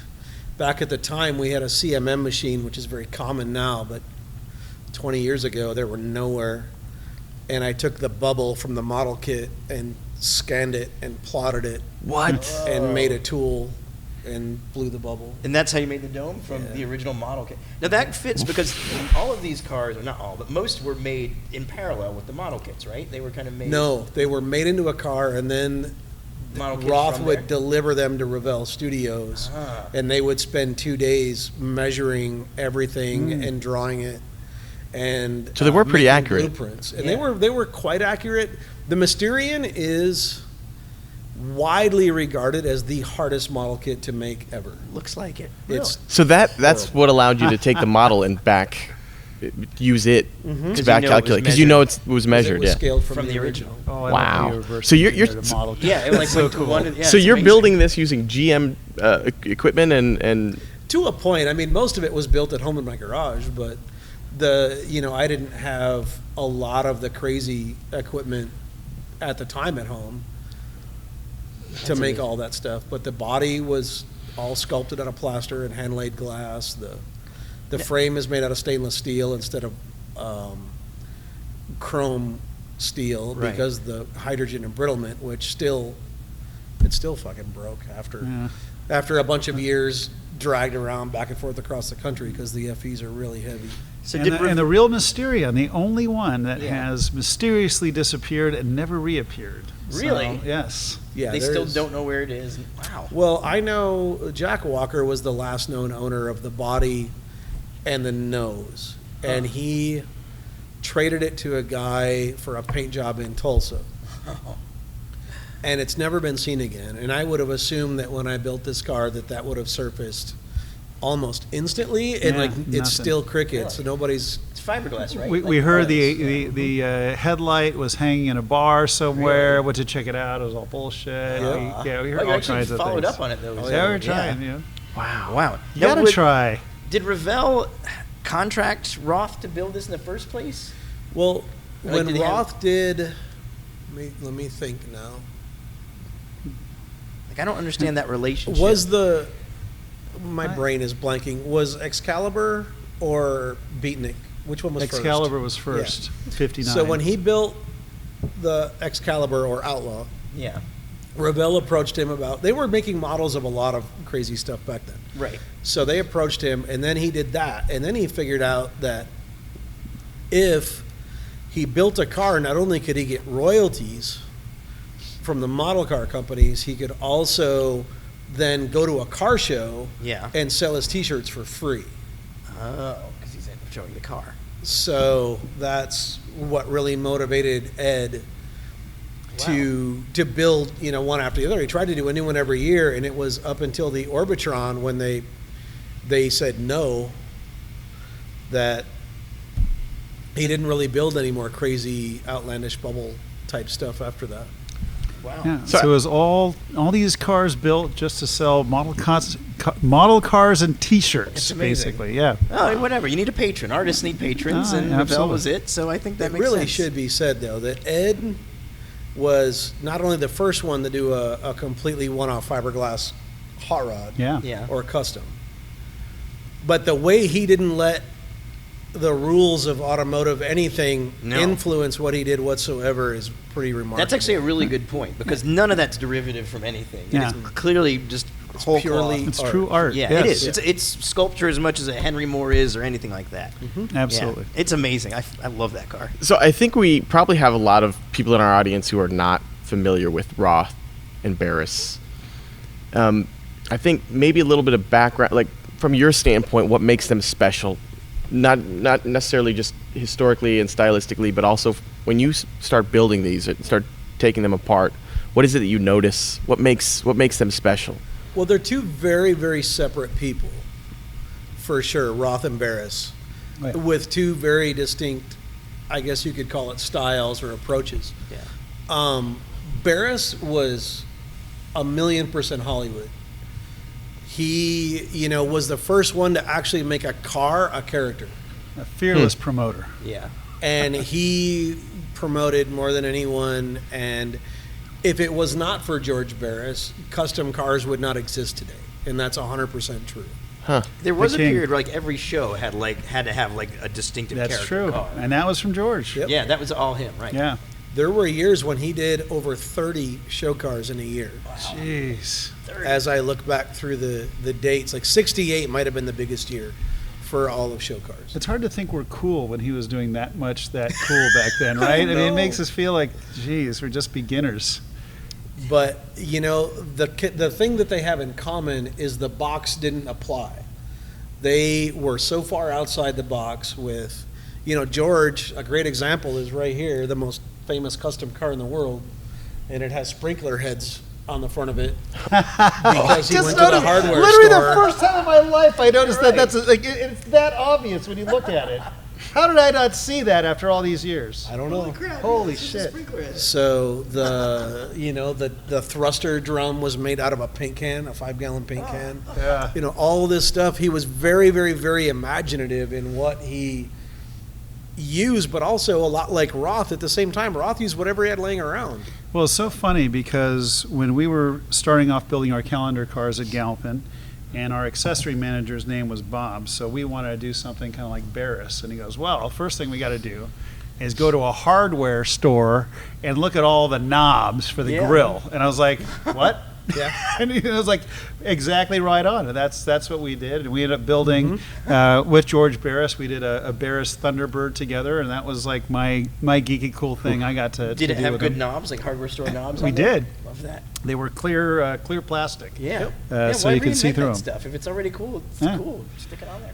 back at the time, we had a CMM machine, which is very common now, but 20 years ago, there were nowhere. And I took the bubble from the model kit and scanned it and plotted it. What? And made a tool and blew the bubble. And that's how you made the dome from the original model kit. Now that fits because all of these cars, or not all, but most were made in parallel with the model kits, right? They were kind of made. No, they were made into a car, and then Model kits Roth from would there? deliver them to Revell Studios, and they would spend 2 days measuring everything and drawing it. And So they were pretty making accurate. blueprints, and Yeah. they were quite accurate. The Mysterian is widely regarded as the hardest model kit to make ever. Looks like it. It's So that's what allowed you to take the model and use it to back calculate, because it was measured, it was yeah. scaled From the original. Oh, I Wow. love the reverse So you're- engineered model kit. Yeah, it like so went to cool. one. Yeah, So it's you're amazing. building this using GM equipment and to a point. I mean, most of it was built at home in my garage, but I didn't have a lot of the crazy equipment at the time at home to make all that stuff. But the body was all sculpted out of plaster and hand laid glass. The frame is made out of stainless steel instead of chrome steel Right. because the hydrogen embrittlement, which it still fucking broke after a bunch of years dragged around back and forth across the country because the FEs are really heavy. So And the real Mysterion, the only one that Yeah. has mysteriously disappeared and never reappeared. Really? So, yes. Yeah, they still there's- don't know where it is. Wow. Well, I know Jack Walker was the last known owner of the body and the nose, and he traded it to a guy for a paint job in Tulsa. And it's never been seen again. And I would have assumed that when I built this car that would have surfaced almost instantly, and Yeah, it's nothing. still crickets. So nobody's. It's fiberglass, right? We Like heard glass. the headlight was hanging in a bar somewhere. Went to check it out. It was all bullshit. We heard you all actually kinds of followed things. up on it though. Yeah, we're trying. Yeah. Wow. You Now, gotta try. Did Revell contract Roth to build this in the first place? Well, Like, when did he have- Roth did. Let me think now. Like I don't understand that relationship. My brain is blanking. Was Excalibur or Beatnik? Which one was Excalibur was first? first. 59. So when he built the Excalibur or Outlaw, Yeah. Revell approached him about. They were making models of a lot of crazy stuff back then. Right. So they approached him, and then he did that, and then he figured out that if he built a car, not only could he get royalties from the model car companies, he could also then go to a car show Yeah. and sell his T-shirts for free. Oh, because he's showing the car. So that's what really motivated Ed to build, one after the other. He tried to do a new one every year, and it was up until the Orbitron when they said no, that he didn't really build any more crazy, outlandish bubble type stuff after that. Wow. Yeah. So- So it was all these cars built just to sell model cars and T-shirts, It's amazing. basically. Yeah. Oh, whatever. You need a patron. Artists need patrons, Ah, and yeah, Revell absolutely. was it. So I think that It makes really sense. should be said, though, that Ed was not only the first one to do a completely one-off fiberglass hot rod Yeah. or custom, but the way he didn't let the rules of automotive anything influence what he did whatsoever is pretty remarkable. That's actually a really good point, because none of that's derivative from anything. Yeah. It's clearly just whole purely cloth. It's art. true art. Yeah, Yes. it is. It's sculpture as much as a Henry Moore is, or anything like that. Absolutely. Yeah. It's amazing. I love that car. So I think we probably have a lot of people in our audience who are not familiar with Roth and Barris. I think maybe a little bit of background, like from your standpoint, what makes them special, not necessarily just historically and stylistically, but also when you start building these and start taking them apart, what is it that you notice? What makes them special? Well, they're two very, very separate people, for sure, Roth and Barris, Right. with two very distinct, I guess you could call it styles or approaches. Yeah. Barris was 1,000,000% Hollywood. He, was the first one to actually make a car a character. A fearless promoter. Yeah. And he promoted more than anyone. And if it was not for George Barris, custom cars would not exist today. And that's 100% true. Huh. There was a king. period where every show had to have a distinctive That's character true. car. And that was from George. Yep. Yeah, that was all him, right? Yeah. There were years when he did over 30 show cars in a year. Jeez. As I look back through the dates, like 68 might have been the biggest year for all of show cars. It's hard to think we're cool when he was doing that cool back then, right? I mean, it makes us feel like, geez, we're just beginners. But, the thing that they have in common is the box didn't apply. They were so far outside the box with, George, a great example is right here, the most famous custom car in the world, and it has sprinkler heads on the front of it because he went to the hardware literally store. the first time in my life I noticed that. It's that obvious when you look at it. How did I not see that after all these years? I don't know. Holy shit. So the thruster drum was made out of a paint can, a 5-gallon paint can. Yeah. All this stuff. He was very, very, very imaginative in what he used, but also a lot like Roth at the same time. Roth used whatever he had laying around. Well, it's so funny because when we were starting off building our calendar cars at Galpin, and our accessory manager's name was Bob, so we wanted to do something kind of like Barris. And he goes, well, first thing we got to do is go to a hardware store and look at all the knobs for the grill. And I was like, what? Yeah. And it was like exactly right on. And that's what we did. And we ended up building with George Barris. We did a Barris Thunderbird together, and that was like my geeky cool thing I got to Did to it do have with good him. knobs, like hardware store knobs? We on there? did. Love that. They were clear plastic. Yeah. So why you can see reinvent through that them. stuff? If it's already cool, it's Yeah. cool. Stick it on there.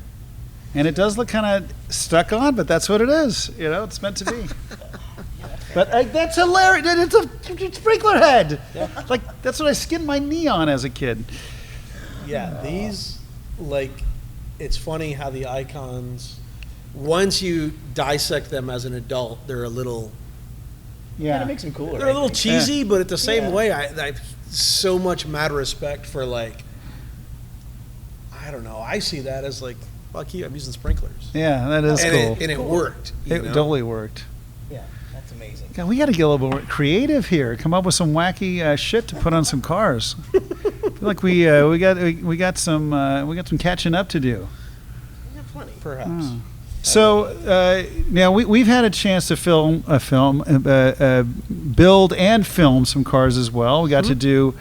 And it does look kind of stuck on, but that's what it is. It's meant to be. But that's hilarious. It's a sprinkler head. Yeah. Like, that's what I skinned my knee on as a kid. Yeah, these, it's funny how the icons, once you dissect them as an adult, they're a little, Yeah, it makes them cooler. they're a little I think. cheesy, but at the same Yeah. way, I have so much mad respect for, I don't know, I see that as fuck you, I'm using sprinklers. Yeah, that is cool. And it worked. It totally worked. Yeah, that's amazing. God, we got to get a little more creative here. Come up with some wacky shit to put on some cars. I feel like we got some catching up to do. Perhaps. So now we've had a chance to build and film some cars as well. We got to do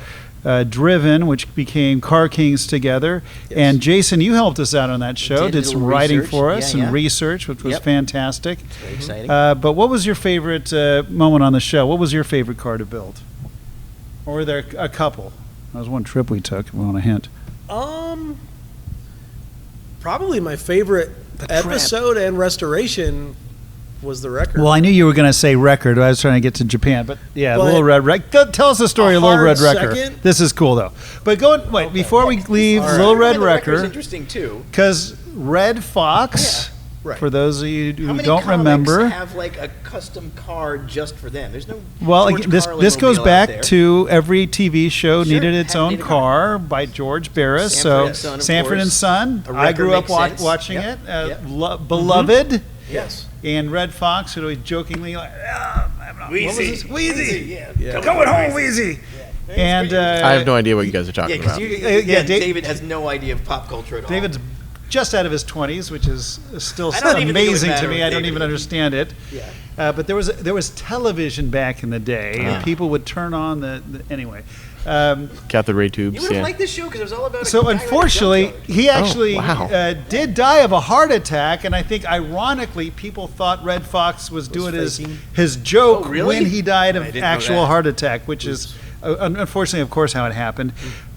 Driven, which became Car Kings together. Yes. And Jason, you helped us out on that show, did did a some little writing research. for us Yeah, and yeah. research, which was Yep. fantastic. Very exciting. But what was your favorite moment on the show? What was your favorite car to build? Or were there a couple? That was one trip we took, if you want a hint. Probably my favorite episode and restoration was the record. Well, I knew you were going to say record. I was trying to get to Japan, but yeah, But Little Red Wrecker. Tell us the story a of Little hard Red Wrecker. second. This is cool though. But before we leave All right. Little Red The record's Wrecker, interesting too. because Red Fox, Right. for those of you How who many don't comics remember, have a custom car just for them? There's no. well, George this Carlin goes mobile out back there. to every TV show Sure, needed its had own needed a car by George Barris. Sanford and Son, of Sanford and course. Son. A I record grew up makes sense. watching Yep. it. Yep. Beloved. Yes. And Red Fox would always jokingly Wheezy. Wheezy. Yeah. Coming home, Wheezy. Yeah. And I have no idea what you guys are talking Yeah, about. David has no idea of pop culture at all. David's just out of his 20s, which is still I don't even think it would amazing to matter me. with I don't David. even understand it. Yeah. But there was television back in the day, and people would turn on the anyway. Cathode ray tubes. You would have liked this show because it was all about. So a guy with a unfortunately, jump he actually wow. did die of a heart attack, and I think ironically, people thought Red Fox was doing his joke Oh, really? when he died I of didn't know actual that. heart attack, which is unfortunately, of course, how it happened.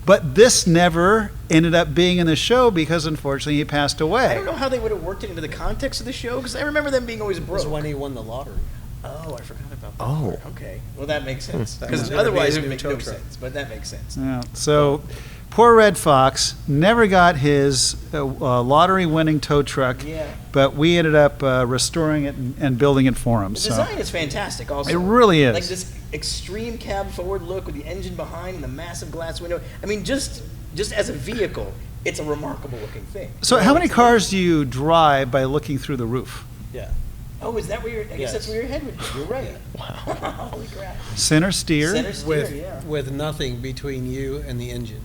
But this never ended up being in the show because unfortunately he passed away. I don't know how they would have worked it into the context of the show because I remember them being always broke. That's when he won the lottery. Oh, I forgot about that. Oh. Okay. Well, that makes sense. That Because was otherwise gonna it be would his make new no tow truck. sense. But that makes sense. Yeah. So poor Red Fox never got his lottery-winning tow truck, Yeah. but we ended up restoring it and building it for him. The So design is fantastic also. it really is. Like this extreme cab forward look with the engine behind and the massive glass window. I mean, just as a vehicle, it's a remarkable looking thing. So how many cars do you drive by looking through the roof? Yeah. Oh, is that where I guess Yes. that's where your head would be. You're right. Wow. Holy crap. Center steer. Center steer, yeah. With nothing between you and the engine.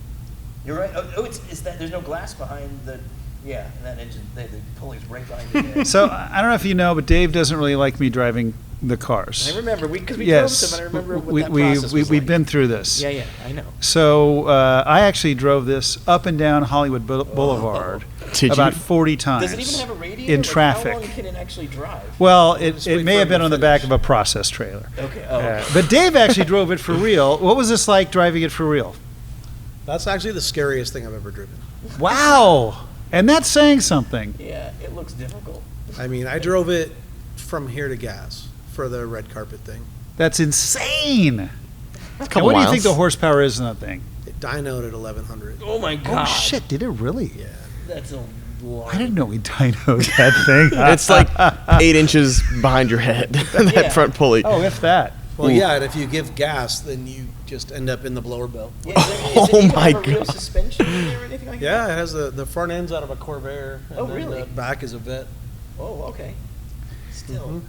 You're right. Oh, it's that there's no glass behind the that engine. The pulley's right behind it. So I don't know if you know, but Dave doesn't really like me driving the cars. I remember because we drove Yes, some, and I remember what we, that we, process we, was we've like. been through this. Yeah, I know. So I actually drove this up and down Hollywood Boulevard Did about you? 40 times Does it even have a radiator? in Like, traffic. How long can it actually drive? Well, Just it wait may for have it been to on the back of finish. a process trailer. Okay. Oh, okay. But Dave actually drove it for real. What was this like driving it for real? That's actually the scariest thing I've ever driven. Wow. And that's saying something. Yeah, it looks difficult. I mean, I drove it from here to gas for the red carpet thing. That's insane. A And couple what do you miles. think the horsepower is in that thing? It dynoed at 1100. Oh my Oh, god. shit. Did it really? Yeah. That's a lot. I didn't know we dynoed that thing. It's like 8 inches behind your head, that Yeah. front pulley. Oh, if that. Well, yeah, and if you give gas, then you just end up in the blower belt. Yeah, is it Oh even my have a real God. suspension in there or anything like Yeah, that? it has the front end's out of a Corvair. And Oh, then really? The back is a Vet. Oh, okay. Still.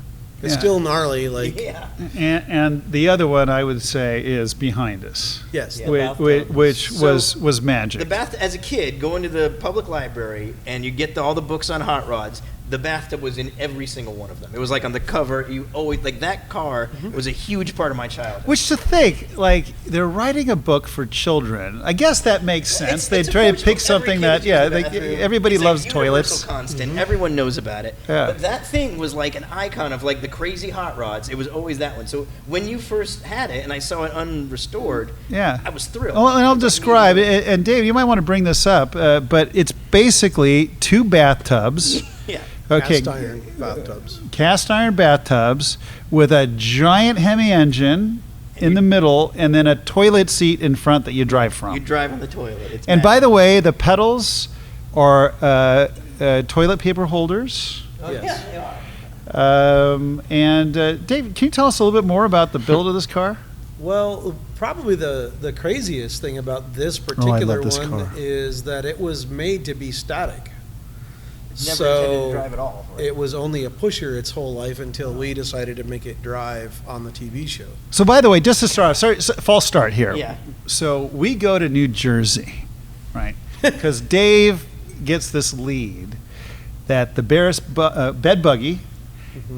It's Yeah. still gnarly, like, Yeah. And the other one I would say is behind us, yes. Yeah. the bathtub. which So, was magic. The bath as a kid, going to the public library and you get all the books on hot rods. The bathtub was in every single one of them. It was like on the cover. You always like that car was a huge part of my childhood. Which to think, like they're writing a book for children. I guess that makes sense. They It's a try to coach pick book. something Every kid that, uses the they, bathroom. everybody It's a loves universal toilets. constant. Everyone knows about it. Yeah. But that thing was like an icon of like the crazy hot rods. It was always that one. So when you first had it and I saw it unrestored, Yeah. I was thrilled. Oh, and I'll It was describe, amazing. and Dave, you might want to bring this up, but it's basically two bathtubs. Yeah. Okay, Cast iron bathtubs. cast iron bathtubs with a giant Hemi engine in the middle, and then a toilet seat in front that you drive from. You drive on the toilet. It's And magic. by the way, the pedals are toilet paper holders. Oh, Yes. yeah, they are. And Dave, can you tell us a little bit more about the build of this car? Well, probably the craziest thing about this Oh, I particular love this one car. is that it was made to be static. It's never intended to drive at all. Right? It was only a pusher its whole life until we decided to make it drive on the TV show. So, by the way, just to start, false start here. Yeah. So we go to New Jersey, right? Because Dave gets this lead that the Barris bed buggy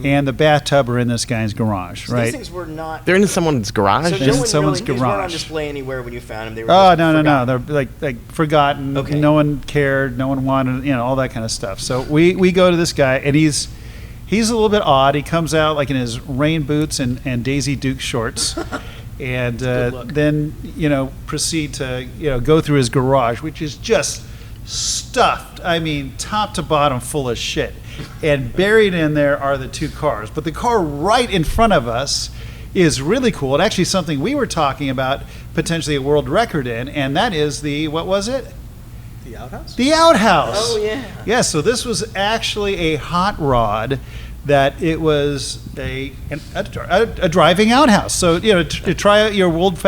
and the bathtub are in this guy's garage, So right? These things were not. They're in someone's garage. So in no one someone's really, these weren't on garage. display anywhere when you found them. They were Oh just no! forgotten. They're like forgotten. Okay. No one cared. No one wanted. All that kind of stuff. So we go to this guy, and he's a little bit odd. He comes out like in his rain boots and Daisy Duke shorts, and good look. then proceed to go through his garage, which is just stuffed. I mean, top to bottom, full of shit. And buried in there are the two cars. But the car right in front of us is really cool. And actually something we were talking about potentially a world record in, and that is what was it? The outhouse? The outhouse. Oh yeah. Yeah, so this was actually a hot rod that it was a driving outhouse. So, to try out your world's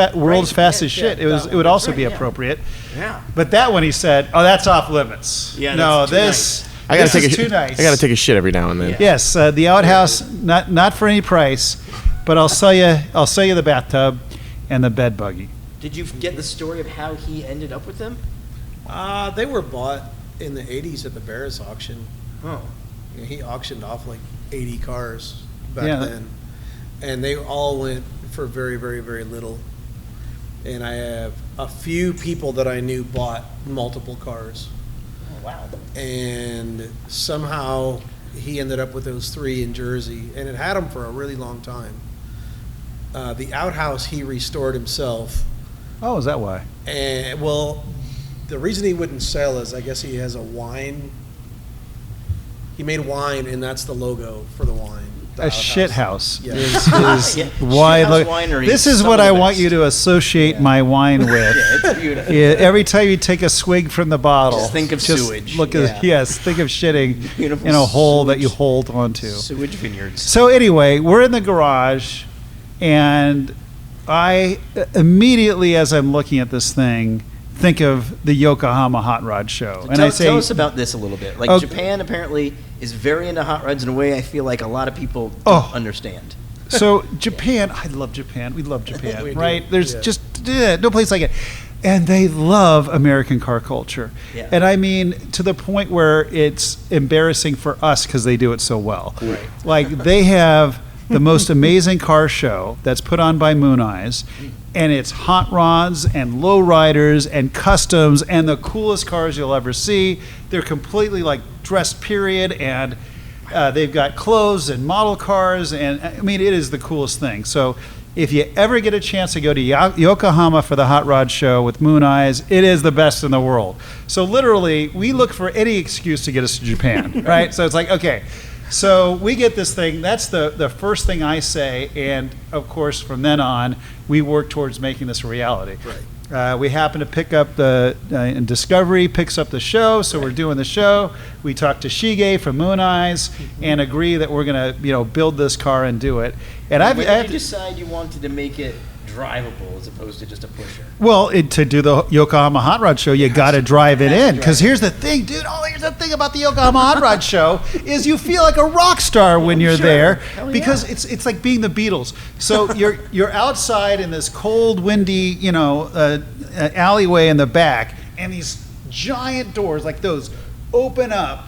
fastest yeah, shit, it would that's also right, be yeah. appropriate. Yeah. But that one he said, oh, that's off limits. Yeah, no, that's too this, I gotta this take is a too nice. I gotta take a shit every now and then. Yeah. Yes, the outhouse, not for any price. but I'll sell you the bathtub and the bed buggy. Did you get the story of how he ended up with them? They were bought in the 80s at the Barris auction. Oh. Yeah, he auctioned off like 80 cars back Yeah. then. And they all went for very, very, very little. And I have a few people that I knew bought multiple cars. Oh, wow. And somehow he ended up with those 3 in Jersey, and it had them for a really long time. The outhouse he restored himself. Oh, is that why? And well, the reason he wouldn't sell is I guess he has a wine. He made wine, and that's the logo for the wine. The A outhouse. shit house Yeah. is Yeah. why. Shit house Look, winery this is is some what of I the want best. you to associate Yeah. my wine with. Yeah, it's beautiful. Yeah, every time you take a swig from the bottle, Just think of sewage. Look at Yeah. think of shitting Beautiful in a hole that you sewage. hold onto. Sewage vineyards. So anyway, we're in the garage, and I immediately, as I'm looking at this thing, think of the Yokohama Hot Rod Show, and I say, tell us about this a little bit. Like Okay. Japan apparently is very into hot rods in a way I feel like a lot of people Oh. don't understand. so Japan, I love Japan. We love Japan, We do, right? There's yeah. just no place like it. And they love American car culture. Yeah. And I mean, to the point where it's embarrassing for us because they do it so well. Right. Like, they have the most amazing car show that's put on by Moon Eyes, and it's hot rods and low riders and customs and the coolest cars you'll ever see. They're completely like dressed period, and they've got clothes and model cars, and I mean, it is the coolest thing. So if you ever get a chance to go to Yokohama for the hot rod show with Moon Eyes, it is the best in the world. So literally, we look for any excuse to get us to Japan, right? So it's like, okay, so we get this thing. That's the first thing I say, and of course, from then on, we work towards making this a reality. Right. We happen to pick up the Discovery picks up the show, so we're doing the show. We talk to Shige from Moon Eyes and agree that we're gonna build this car and do it. And When did you decide you wanted to make it drivable as opposed to just a pusher? well, to do the Yokohama Hot Rod Show, you got to drive it in. Because here's the thing, dude. Oh, here's the thing about the Yokohama Hot Rod Show is you feel like a rock star when you're sure. there Hell because yeah. it's like being the Beatles. So you're outside in this cold, windy, alleyway in the back, and these giant doors like those open up,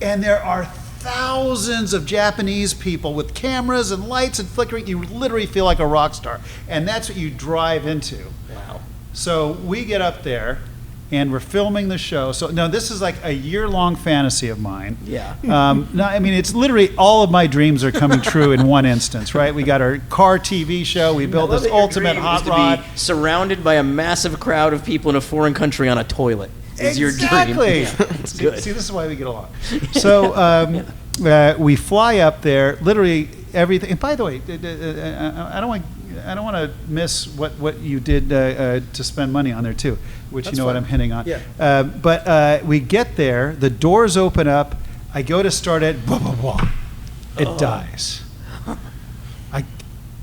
and there are thousands of Japanese people with cameras and lights and flickering. You literally feel like a rock star, and that's what you drive into. Wow. So we get up there, and we're filming the show. So no, this is like a year-long fantasy of mine. Yeah. No, I mean, it's literally all of my dreams are coming true in one instance, right? We got our car TV show. We built this ultimate hot rod. To be surrounded by a massive crowd of people in a foreign country on a toilet. Is your dream. Exactly. Yeah, it's good. See, this is why we get along. So we fly up there, literally everything. And by the way, I don't want to miss what you did to spend money on there too, which That's you know what fine. I'm hitting on. Yeah. But we get there, the doors open up. I go to start it. Blah, blah, blah. It dies.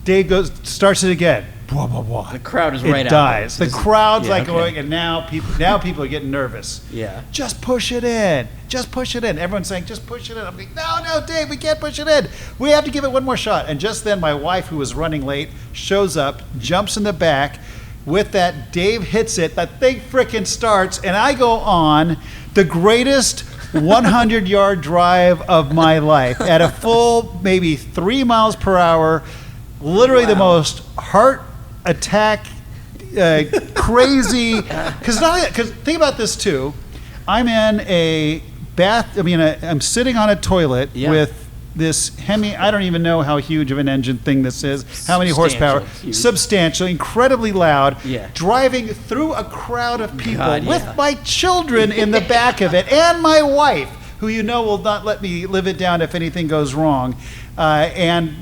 Dave starts it again. Blah, blah, blah. The crowd is It right out dies. there. The crowd's Yeah, like okay. going, and now people are getting nervous. Yeah. Just push it in. Just push it in. Everyone's saying, just push it in. I'm like, no, Dave, we can't push it in. We have to give it one more shot. And just then, my wife, who was running late, shows up, jumps in the back. With that, Dave hits it. That thing frickin' starts, and I go on the greatest 100-yard drive of my life at a full maybe 3 miles per hour. Literally the most heart attack, crazy. Because think about this too. I'm in a bath. I mean, I'm sitting on a toilet Yeah. with this Hemi. I don't even know how huge of an engine thing this is. How many horsepower? Substantial, huge. Substantial, incredibly loud. Yeah. Driving through a crowd of people God, with yeah. my children in the back of it, and my wife, who will not let me live it down if anything goes wrong. And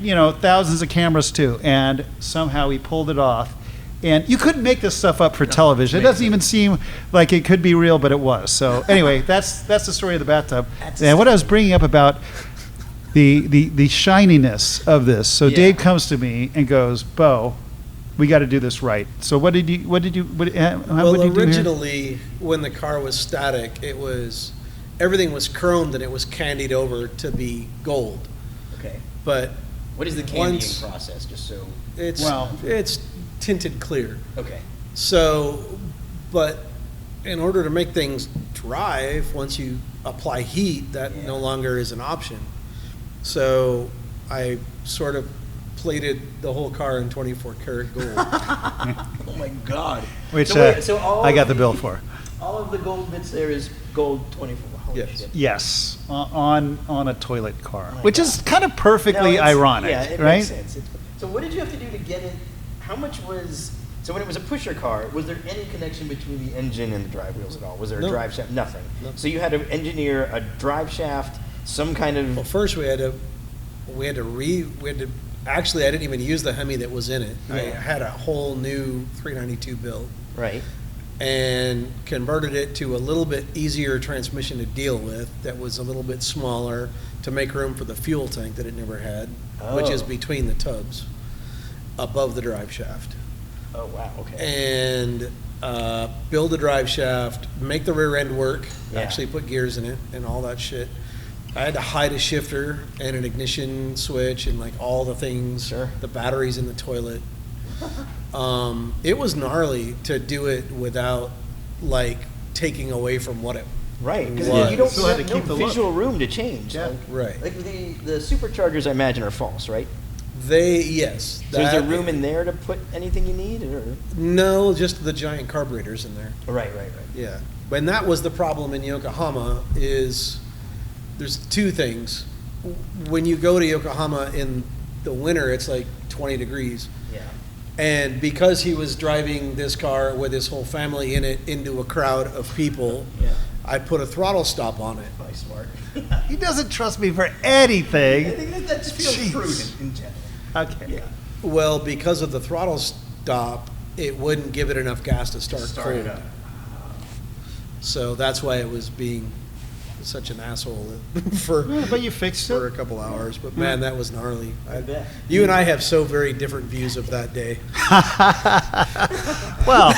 thousands of cameras too, and somehow we pulled it off. And you couldn't make this stuff up for television. It doesn't even seem like it could be real, but it was. So anyway, that's the story of the bathtub. And what I was bringing up about the shininess of this. So Yeah. Dave comes to me and goes, "Beau, we got to do this right." So what did you do here? Originally, when the car was static, everything was chromed and it was candied over to be gold. Okay. But What is the candying Once- process? Just so. It's tinted clear. Okay. So, but in order to make things drive, once you apply heat, that no longer is an option. So I sort of plated the whole car in 24 karat gold. Oh my God. Which so all I got of the bill for. All of the gold bits there is gold 24. Holy Yes. shit. Yes, on a toilet car, Oh my which God. is kind of No, perfectly it's- ironic, yeah, it right? makes sense. So what did you have to do to get it? How much was? So when it was a pusher car, was there any connection between the engine and the drive wheels at all? Was there a No. drive shaft? Nothing. No. So you had to engineer a drive shaft, some kind of. Well, first we had to actually, I didn't even use the Hemi that was in it. I Yeah. had a whole new 392 build Right. and converted it to a little bit easier transmission to deal with that was a little bit smaller to make room for the fuel tank that it never had, which is Oh. between the tubs above the drive shaft. Oh wow. Okay. And build the drive shaft, make the rear end work, Yeah. actually put gears in it and all that shit. I had to hide a shifter and an ignition switch and like all the things, Sure. the batteries in the toilet. It was gnarly to do it without like taking away from what it Right. Because was. you don't Still had have to no keep the look. visual room to change. Yeah. Like, Right. Like the superchargers, I imagine, are false, right? Yes. So is there that- room in there to put anything you need, or? No, just the giant carburetors in there. Right. Yeah, and that was the problem in Yokohama is there's two things. When you go to Yokohama in the winter, it's like 20 degrees. Yeah. And because he was driving this car with his whole family in it into a crowd of people, Yeah. I put a throttle stop on it. Probably smart. He doesn't trust me for I anything. think that just feels Jeez. prudent in general. Okay. Yeah. Well, because of the throttle stop, it wouldn't give it enough gas to start Start it cold. up. So that's why it was being such an asshole for But you fixed for a it. couple hours. But man, that was gnarly. I bet. You and I have so very different views of that day. Well,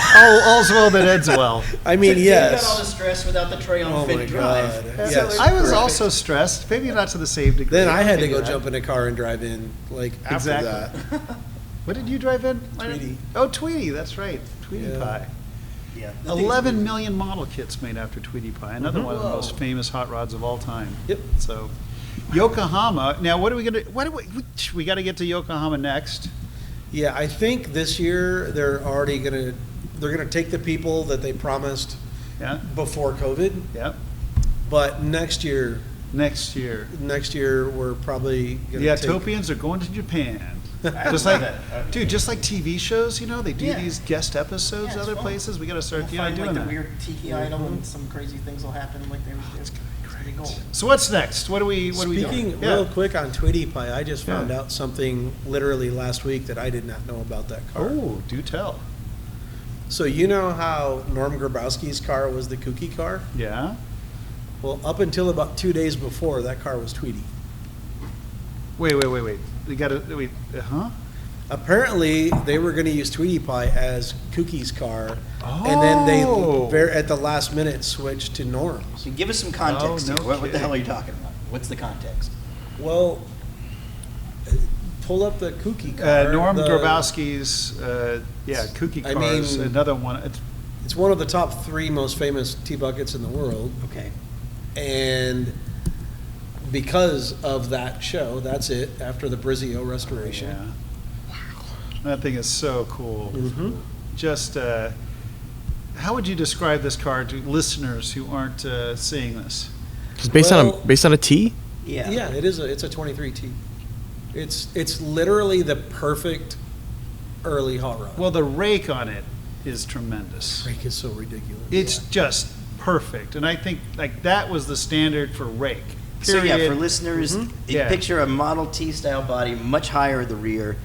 all's well that ends well. I mean, You got all yes. the stress without the tray on Oh fit my drive. God. So Yes. I was correct. also stressed, maybe not to the same degree. Then I had to Maybe go not. jump in a car and drive in. Like after Exactly. that, What did you drive in? Tweety. Oh, Tweety, that's right. Tweety Yeah. Pie. Yeah. 11 million model kits made after Tweety Pie. Another one of the Whoa. most famous hot rods of all time. Yep. So, Yokohama. Now, what are we gonna? We got to get to Yokohama next. yeah, I think this year they're gonna take the people that they promised Yeah. before COVID. Yeah. But next year Next year, we're probably the gonna take. Autopians are going to Japan. Just love like, that. dude, just like TV shows, they do Yeah. these guest episodes Yeah, it's other fun. places. We got to start We'll doing find like the that. weird tiki idol and some crazy things will happen like they always do. It's gonna be gold. So what's next? What are we Speaking doing? real quick on Tweety Pie, I just found Yeah. out something literally last week that I did not know about that car. Oh, do tell. So you know how Norm Grabowski's car was the kooky car? Yeah. Well, up until about 2 days before, that car was Tweety. Wait. We got to wait. Huh? Apparently, they were going to use Tweety Pie as Kookie's car, and then Oh. they at the last minute switched to Norm's. So give us some context. Oh, no here. What the kidding. hell are you talking about? What's the context? Well, pull up the Kookie car. Norm the- Grabowski's, Kooky I Cars, mean- another one. It's one of the top 3 most famous T-buckets in the world. Okay. And because of that show, that's it, after the Brizio restoration. Yeah. That thing is so cool. Mhm. Just, how would you describe this car to listeners who aren't seeing this? Just based on a T? Yeah. Yeah, it's a 23T. It's literally the perfect early hot rod. Well, the rake on it is tremendous. Rake is so ridiculous. It's just perfect, and I think like that was the standard for rake. So yeah, Period. for listeners, Yeah. picture a Model T style body, much higher at the rear,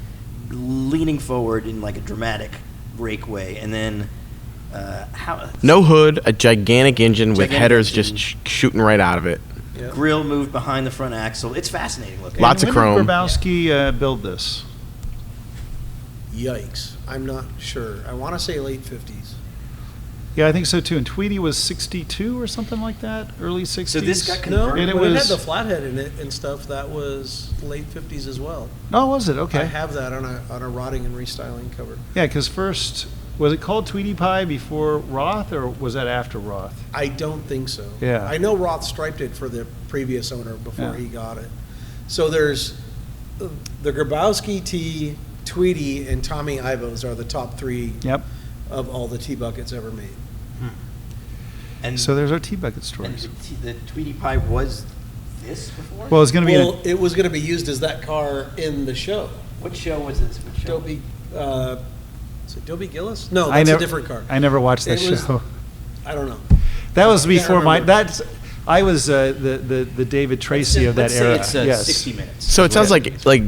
leaning forward in like a dramatic rake way, and then how No hood, a gigantic engine with Gigantic headers engine. just shooting right out of it. Yep. grill moved behind the front axle. It's fascinating looking. Lots of when chrome. did Grabowski build this? Yikes. I'm not sure. I want to say late 50s. Yeah, I think so too. And Tweety was 62 or something like that, early 60s. So this got No, converted. And it when it was- had the flathead in it and stuff, that was late 50s as well. Oh, was it? Okay. I have that on a rotting and restyling cover. Yeah, because first, was it called Tweety Pie before Roth, or was that after Roth? I don't think so. Yeah. I know Roth striped it for the previous owner before Yeah. he got it. So there's the Grabowski T, Tweety, and Tommy Ivos are the top 3 Yep. of all the T-buckets ever made. And So there's our T-bucket and stories. the Tweety Pie was this before? Well, it's going to be Well, it was going to be used as that car in the show. What show was this? What show? Dopey, is it Dopey Gillis? No, I that's never, a different car. I never watched that It was- show. I don't know. That was I can't before my. remember. That's. I was the David Tracy of that Let's say era. it's yes. 60 minutes. So it sounds like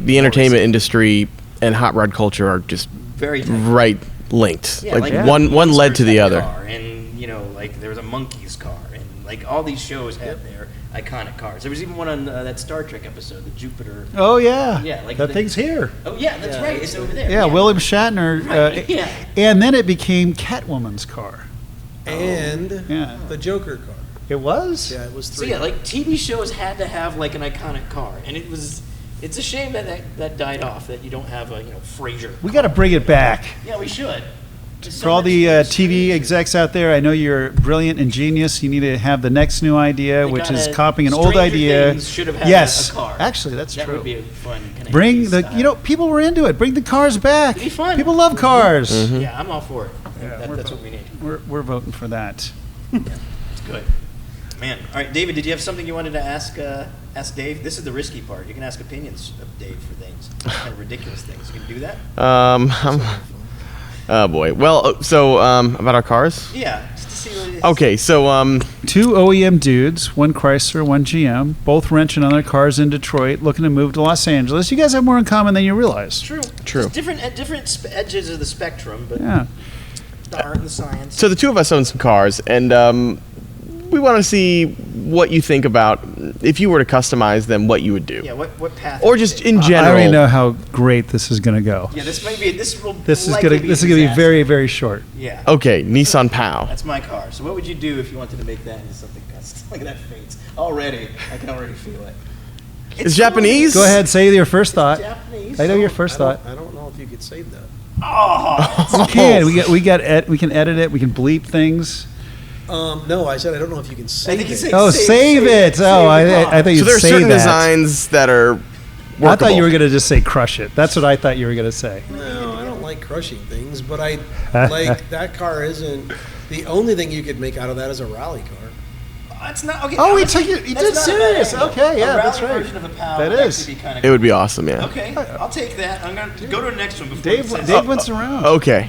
the entertainment industry and hot rod culture are just Very tight. right linked. Yeah, like Yeah. one led to Monsters the had a other. car, and like there was a Monkeys car, and like all these shows had their iconic cars. There was even one on that Star Trek episode, the Jupiter. Oh yeah. Yeah, like that the- thing's here. Oh yeah, that's Yeah, right. It's over there. Yeah, William Shatner. Right, yeah. And then it became Catwoman's car. And Yeah. the Joker car. It was. Yeah, it was So 3. yeah, like TV shows had to have like an iconic car, and it's a shame that died off. That you don't have a Frasier. We got to bring it back. Yeah, we should. There's so For all much the history. TV execs out there, I know you're brilliant and genius. You need to have the next new idea, They which is gotta- copying an old Stranger idea. Things should have had Yes, a car. actually, that's That true. would be a fun kind of Bring 80s the, style. people were into it. Bring the cars back. It'd be fun. People love cars. Yeah, I'm all for it. we're That's what we need. We're voting for that. It's good. Man, all right, David. Did you have something you wanted to ask Dave? This is the risky part. You can ask opinions of Dave for things, kind of ridiculous things. You can do that. Oh boy. Well, so about our cars. Yeah, just to see what it is. Okay, so 2 OEM dudes, one Chrysler, one GM, both wrenching on their cars in Detroit, looking to move to Los Angeles. You guys have more in common than you realize. True. True. Just different at different edges of the spectrum, but Yeah. the art and the science. so the two of us own some cars, and we want to see what you think about if you were to customize them, what you would do, yeah, what path? or would you just take? in I general. already know how great this is going to go. Yeah, this might be. This will. This is likely going to a be disaster. very, very short. Yeah. Okay, Nissan POW. That's my car. So what would you do if you wanted to make that into something custom? Look at that face. Already, I can already feel it. It's Japanese? Go ahead, say your first thought. Japanese. I know your first thought. I don't know if you could save that. Oh, We can. We can edit it. We can bleep things. No, I said I don't know if you can save think he it. said- Oh, save it. Oh, I thought So you'd there are say certain that. designs that are workable. I thought you were going to just say crush it. That's what I thought you were going to say. No, I don't like crushing things, but I like that car isn't the only thing you could make out of that is a rally car. That's not okay. Oh, he honestly, took it- he that's did not a bad serious. angle. Okay, yeah, a rally that's right. version of a POW That would is. actually be kind of It would be awesome, yeah. Okay, I'll take that. I'm gonna go to the next one before Dave, it says- Dave went around. Okay.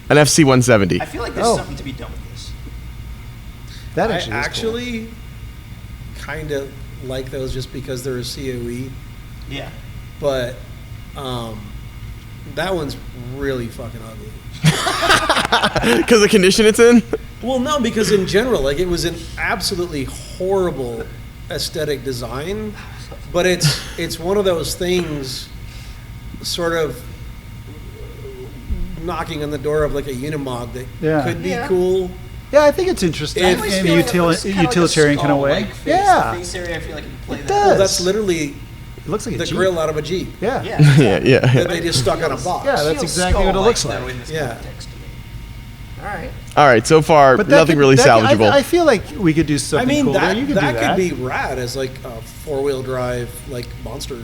An FC 170. I feel like there's Oh. something to be done with this. That I actually, is cool. actually kind of like those just because they're a COE, Yeah. but that one's really fucking ugly. Because the condition it's in? Well, no, because in general, like it was an absolutely horrible aesthetic design, but it's one of those things, sort of knocking on the door of like a Unimog that Yeah. could be Yeah. cool. Yeah, I think it's interesting I in always a feel like it's kinda like a utilitarian kind of way. skull-like face. Yeah, The face area, I feel like you can play It that. does. Well, that's literally it looks like a the Jeep. grill out of a Jeep Yeah, Yeah. Yeah, yeah. that they just stuck on a box. Yeah, that's Feels exactly what it skull-like, looks though, like. in this Yeah. context to me. All right. All right, so far, But that nothing could- really that could- salvageable. I feel like we could do something I mean, cool there. that, You could that do that. could be rad as like a four-wheel drive like monster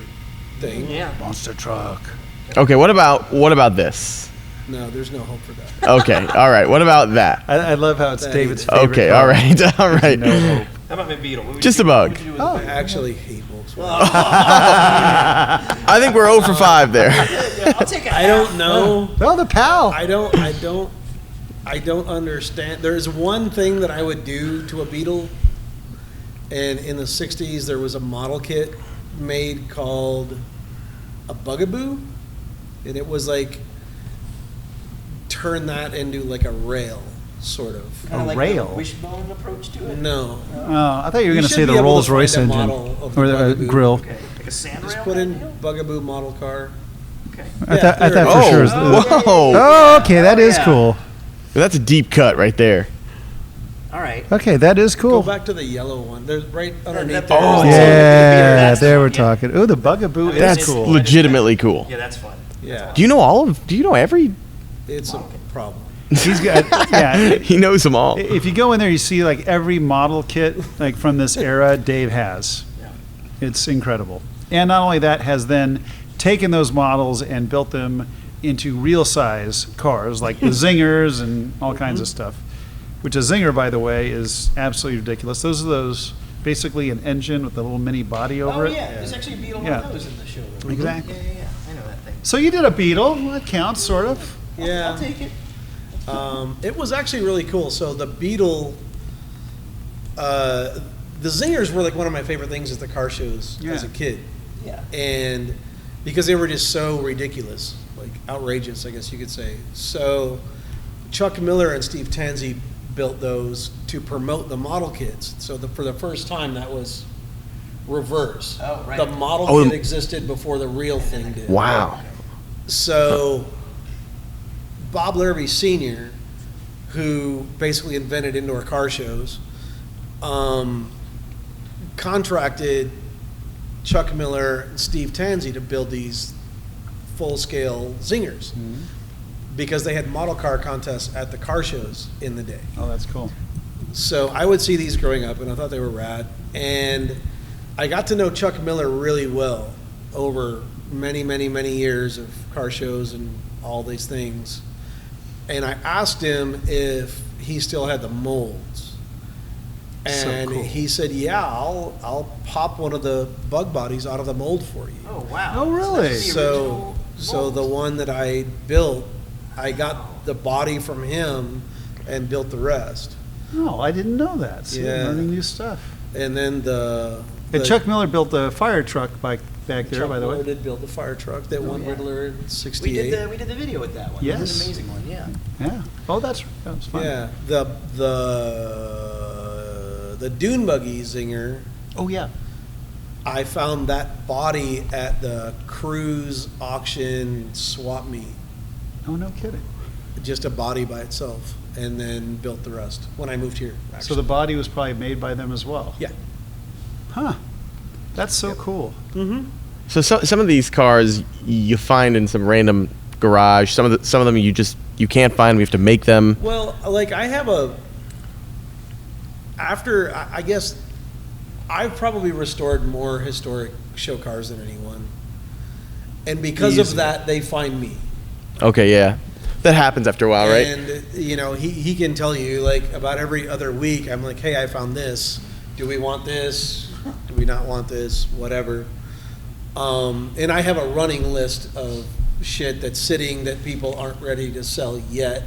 thing. Yeah. monster truck. Okay, what about this? No, there's no hope for that. Okay, all right, what about that? I love how it's That David's is- favorite. Okay, car. all right, all right. No hope. How about my Beetle? What would Just you a do- bug. what would you do with Oh. a I Beetle? actually hate Volkswagen. I think we're 0 for 5 there. Yeah, I'll take a I don't know. Oh, the PAL. I don't understand. There's one thing that I would do to a Beetle, and in the '60s there was a model kit made called a Bugaboo, and it was like turn that into like a rail, sort of. Kinda A like rail? the wishbone approach to it. No, Oh, I thought you were You going to should say be the able to Rolls Royce find a engine model of or the the Bugaboo. grill. Okay, like a sand just rail. put in kind of deal? Bugaboo model car. Okay. I thought there for Oh, sure. It was whoa. oh, okay, that is yeah. cool. That's a deep cut right there. All right. Okay, that is cool. Go back to the yellow one. There's right underneath. that- Oh, Yeah, That's the there one, we're yeah. talking. Oh, the Bugaboo is That's cool. legitimately cool. Yeah, that's fun. Yeah. Do you know every? It's a problem. He's got, yeah. He knows them all. If you go in there, you see like every model kit like from this era Dave has. Yeah. It's incredible. And not only that, has then taken those models and built them into real size cars like the Zingers and all kinds of stuff. Which a Zinger, by the way, is absolutely ridiculous. Those basically an engine with a little mini body over Oh, it. yeah. There's actually a Beetle Yeah. one of those in the showroom. Exactly. Yeah. I know that thing. So you did a Beetle. Well, that counts, sort of. Yeah. I'll take it. It was actually really cool. So the Beetle, the Zingers were like one of my favorite things at the car shows as a kid. Yeah. And because they were just so ridiculous, like outrageous, I guess you could say. So Chuck Miller and Steve Tansey built those to promote the model kits. So for the first time, that was reverse. Oh, right. The model Oh, kit existed before the real thing did. Wow. So Bob Larrabee Sr., who basically invented indoor car shows, contracted Chuck Miller and Steve Tansey to build these full-scale Zingers because they had model car contests at the car shows in the day. Oh, that's cool. So I would see these growing up, and I thought they were rad. And I got to know Chuck Miller really well over many, many, many years of car shows and all these things. And I asked him if he still had the molds. So And cool. he said, yeah, I'll pop one of the bug bodies out of the mold for you. Oh, wow. Oh, really? that's the So, original so the mold. one that I built, I got the body from him and built the rest. Oh, I didn't know that. See, Yeah. learning new stuff. And then And Chuck Miller built the fire truck back there, Chuck by the Miller way. did build the fire truck that won yeah. Riddler in We '68. did the video with that one. Yes. It was an amazing one, yeah. Yeah. Oh, that was fun. Yeah, the dune buggy Zinger. Oh, yeah. I found that body at the cruise auction swap meet, Oh, no kidding. just a body by itself, and then built the rest when I moved here. So Actually. the body was probably made by them as well. Yeah. Huh. That's so cool. Mm-hmm. So some of these cars you find in some random garage. Some of them you can't find. We have to make them. Well, like I have I guess I've probably restored more historic show cars than anyone. And because Easy. of that, they find me. Okay, yeah, that happens after a while, right? And, you know, he can tell you, like, about every other week, I'm like, hey, I found this. Do we want this? Do we not want this? Whatever. And I have a running list of shit that's sitting that people aren't ready to sell yet.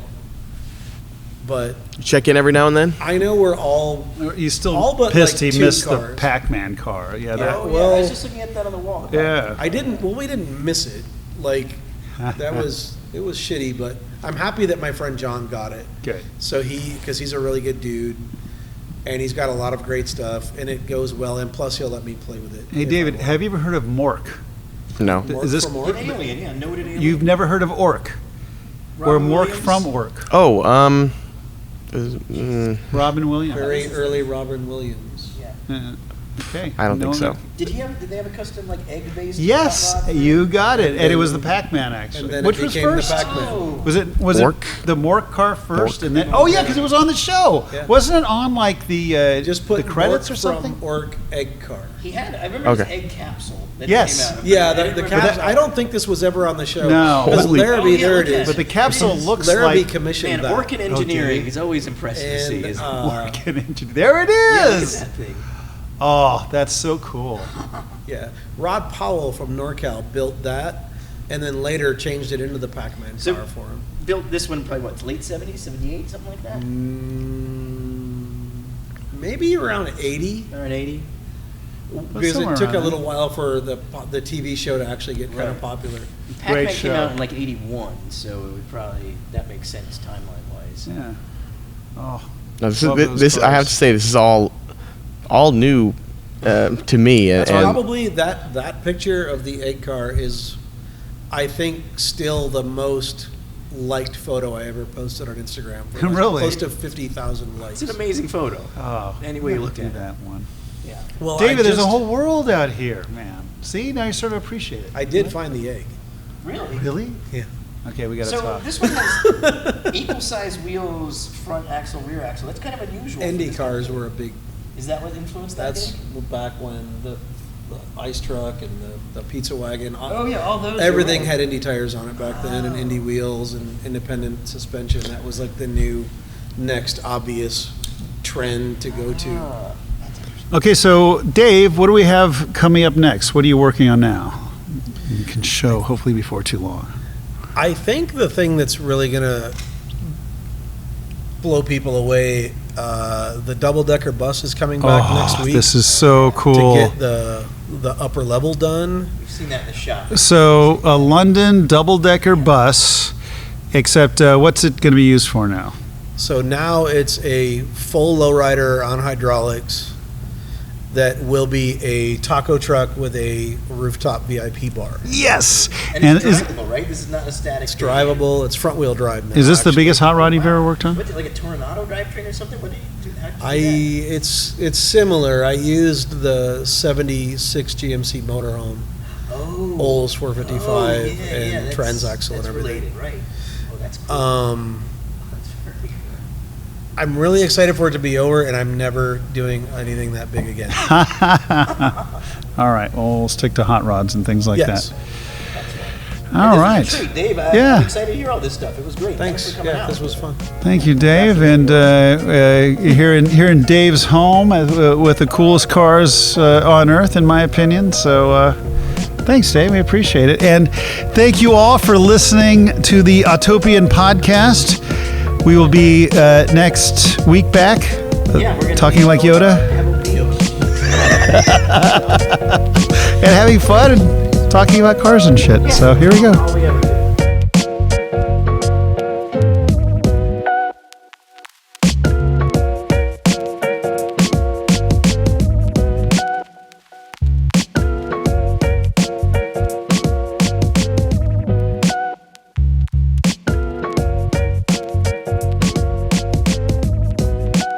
But Check in every now and then. I know we're all You still All but, pissed like, he 2 missed the cars. Pac-Man car. Yeah, that. Oh, yeah. well- I was just looking at that on the wall. Yeah. we didn't miss it. Like, it was shitty, but I'm happy that my friend John got it. Good. So because he's a really good dude, and he's got a lot of great stuff, and it goes well, and plus he'll let me play with it. Hey, if I David, want. have you ever heard of Mork? No. Mork is this- from An Mork? alien, yeah. Noted alien. You've never heard of Ork? Or Robin Mork Williams? from Ork? Oh, Robin Williams? Very early Robin Williams. Yeah. Okay. I don't think No, so. no. Did they have a custom like egg-based? Yes, hot rod? you got it. And it then- was the Pac-Man, actually. And then Which it was became first? the Pac-Man. Oh. Was it Mork? the Mork car first, Mork. and then? Oh yeah, because it was on the show. Yeah. Wasn't it on like the Just put the credits Mork or something? from Ork egg car. He had. I remember his Okay. egg capsule. That Yes. Came out. Yeah, I the remember caps. that. I don't think this was ever on the show. No. Because Holy- Larrabee, Oh, yeah, there it look at is. But the capsule It is. looks Larrabee like commissioned Man, that. Orkin engineering dude. is always impressive to see. And, Isn't it? Orkin engine. There it Yeah, look at is. that thing. Oh, that's so cool. Yeah, Rod Powell from NorCal built that, and then later changed it into the Pac-Man So- car for him. Built this one probably what, late 70s, 78, something like that? Maybe around 80, Or an 80? because somewhere it took a around little while for the TV show to actually get kind of Right. popular. Pac-Man Great came show. out in like 81, so it would probably, that makes sense timeline-wise. Yeah. Oh. No, Love those this I have cars. to say, this is all new to me. That's and probably that picture of the egg car is, I think, still the most liked photo I ever posted on Instagram. Really? Close to 50,000 likes. It's an amazing photo. Oh, Any way you look at it. that one. Yeah. Well, David, there's a just- whole world out here, man. See, now you sort of appreciate it. I did find the egg. Really? Really? Yeah. Okay, we got to So talk. this one has equal size wheels, front axle, rear axle. That's kind of unusual. for Indy this cars kind of were a big. thing. Is that what influenced that? That's big? back when the ice truck and the pizza wagon. Oh yeah, all those. Everything you're had right. Indy tires on it back then, and Indy wheels and independent suspension. That was like the new, next obvious trend to go to. Ah. Okay, so Dave, what do we have coming up next? What are you working on now? You can show, hopefully before too long. I think the thing that's really gonna blow people away, the double-decker bus is coming back next week. This is so to cool. get the upper level done. We've seen that in the shop. So a London double-decker bus, except what's it going to be used for now? So now it's a full lowrider on hydraulics that will be a taco truck with a rooftop VIP bar. Yes. And it's is drivable, right? This is not a static. It's drivable. It's front-wheel drive now. is this the actually. biggest hot rod you've ever worked on? What's it, like a Tornado drivetrain or something? What do you do? How do you do that? It's similar. I used the 76 GMC motorhome, Oh. Olds 455 yeah, and that's- transaxle and that's everything. Related, right? Oh, that's cool. That's very cool. I'm really excited for it to be over, and I'm never doing anything that big again. All right. Well, we'll stick to hot rods and things like Yes. that. And All this right. was a treat, Dave. Yeah. I'm excited to hear all this stuff. It was great. Thanks. for coming Yeah, out. this was fun. Thank you, Dave. And here in Dave's home with the coolest cars on Earth, in my opinion. So thanks, Dave. We appreciate it. And thank you all for listening to the Autopian Podcast. We will be next week back Yeah, we're gonna talking be like going Yoda Batmobile. and having fun and talking about cars and shit. So here we go. Oh, yeah.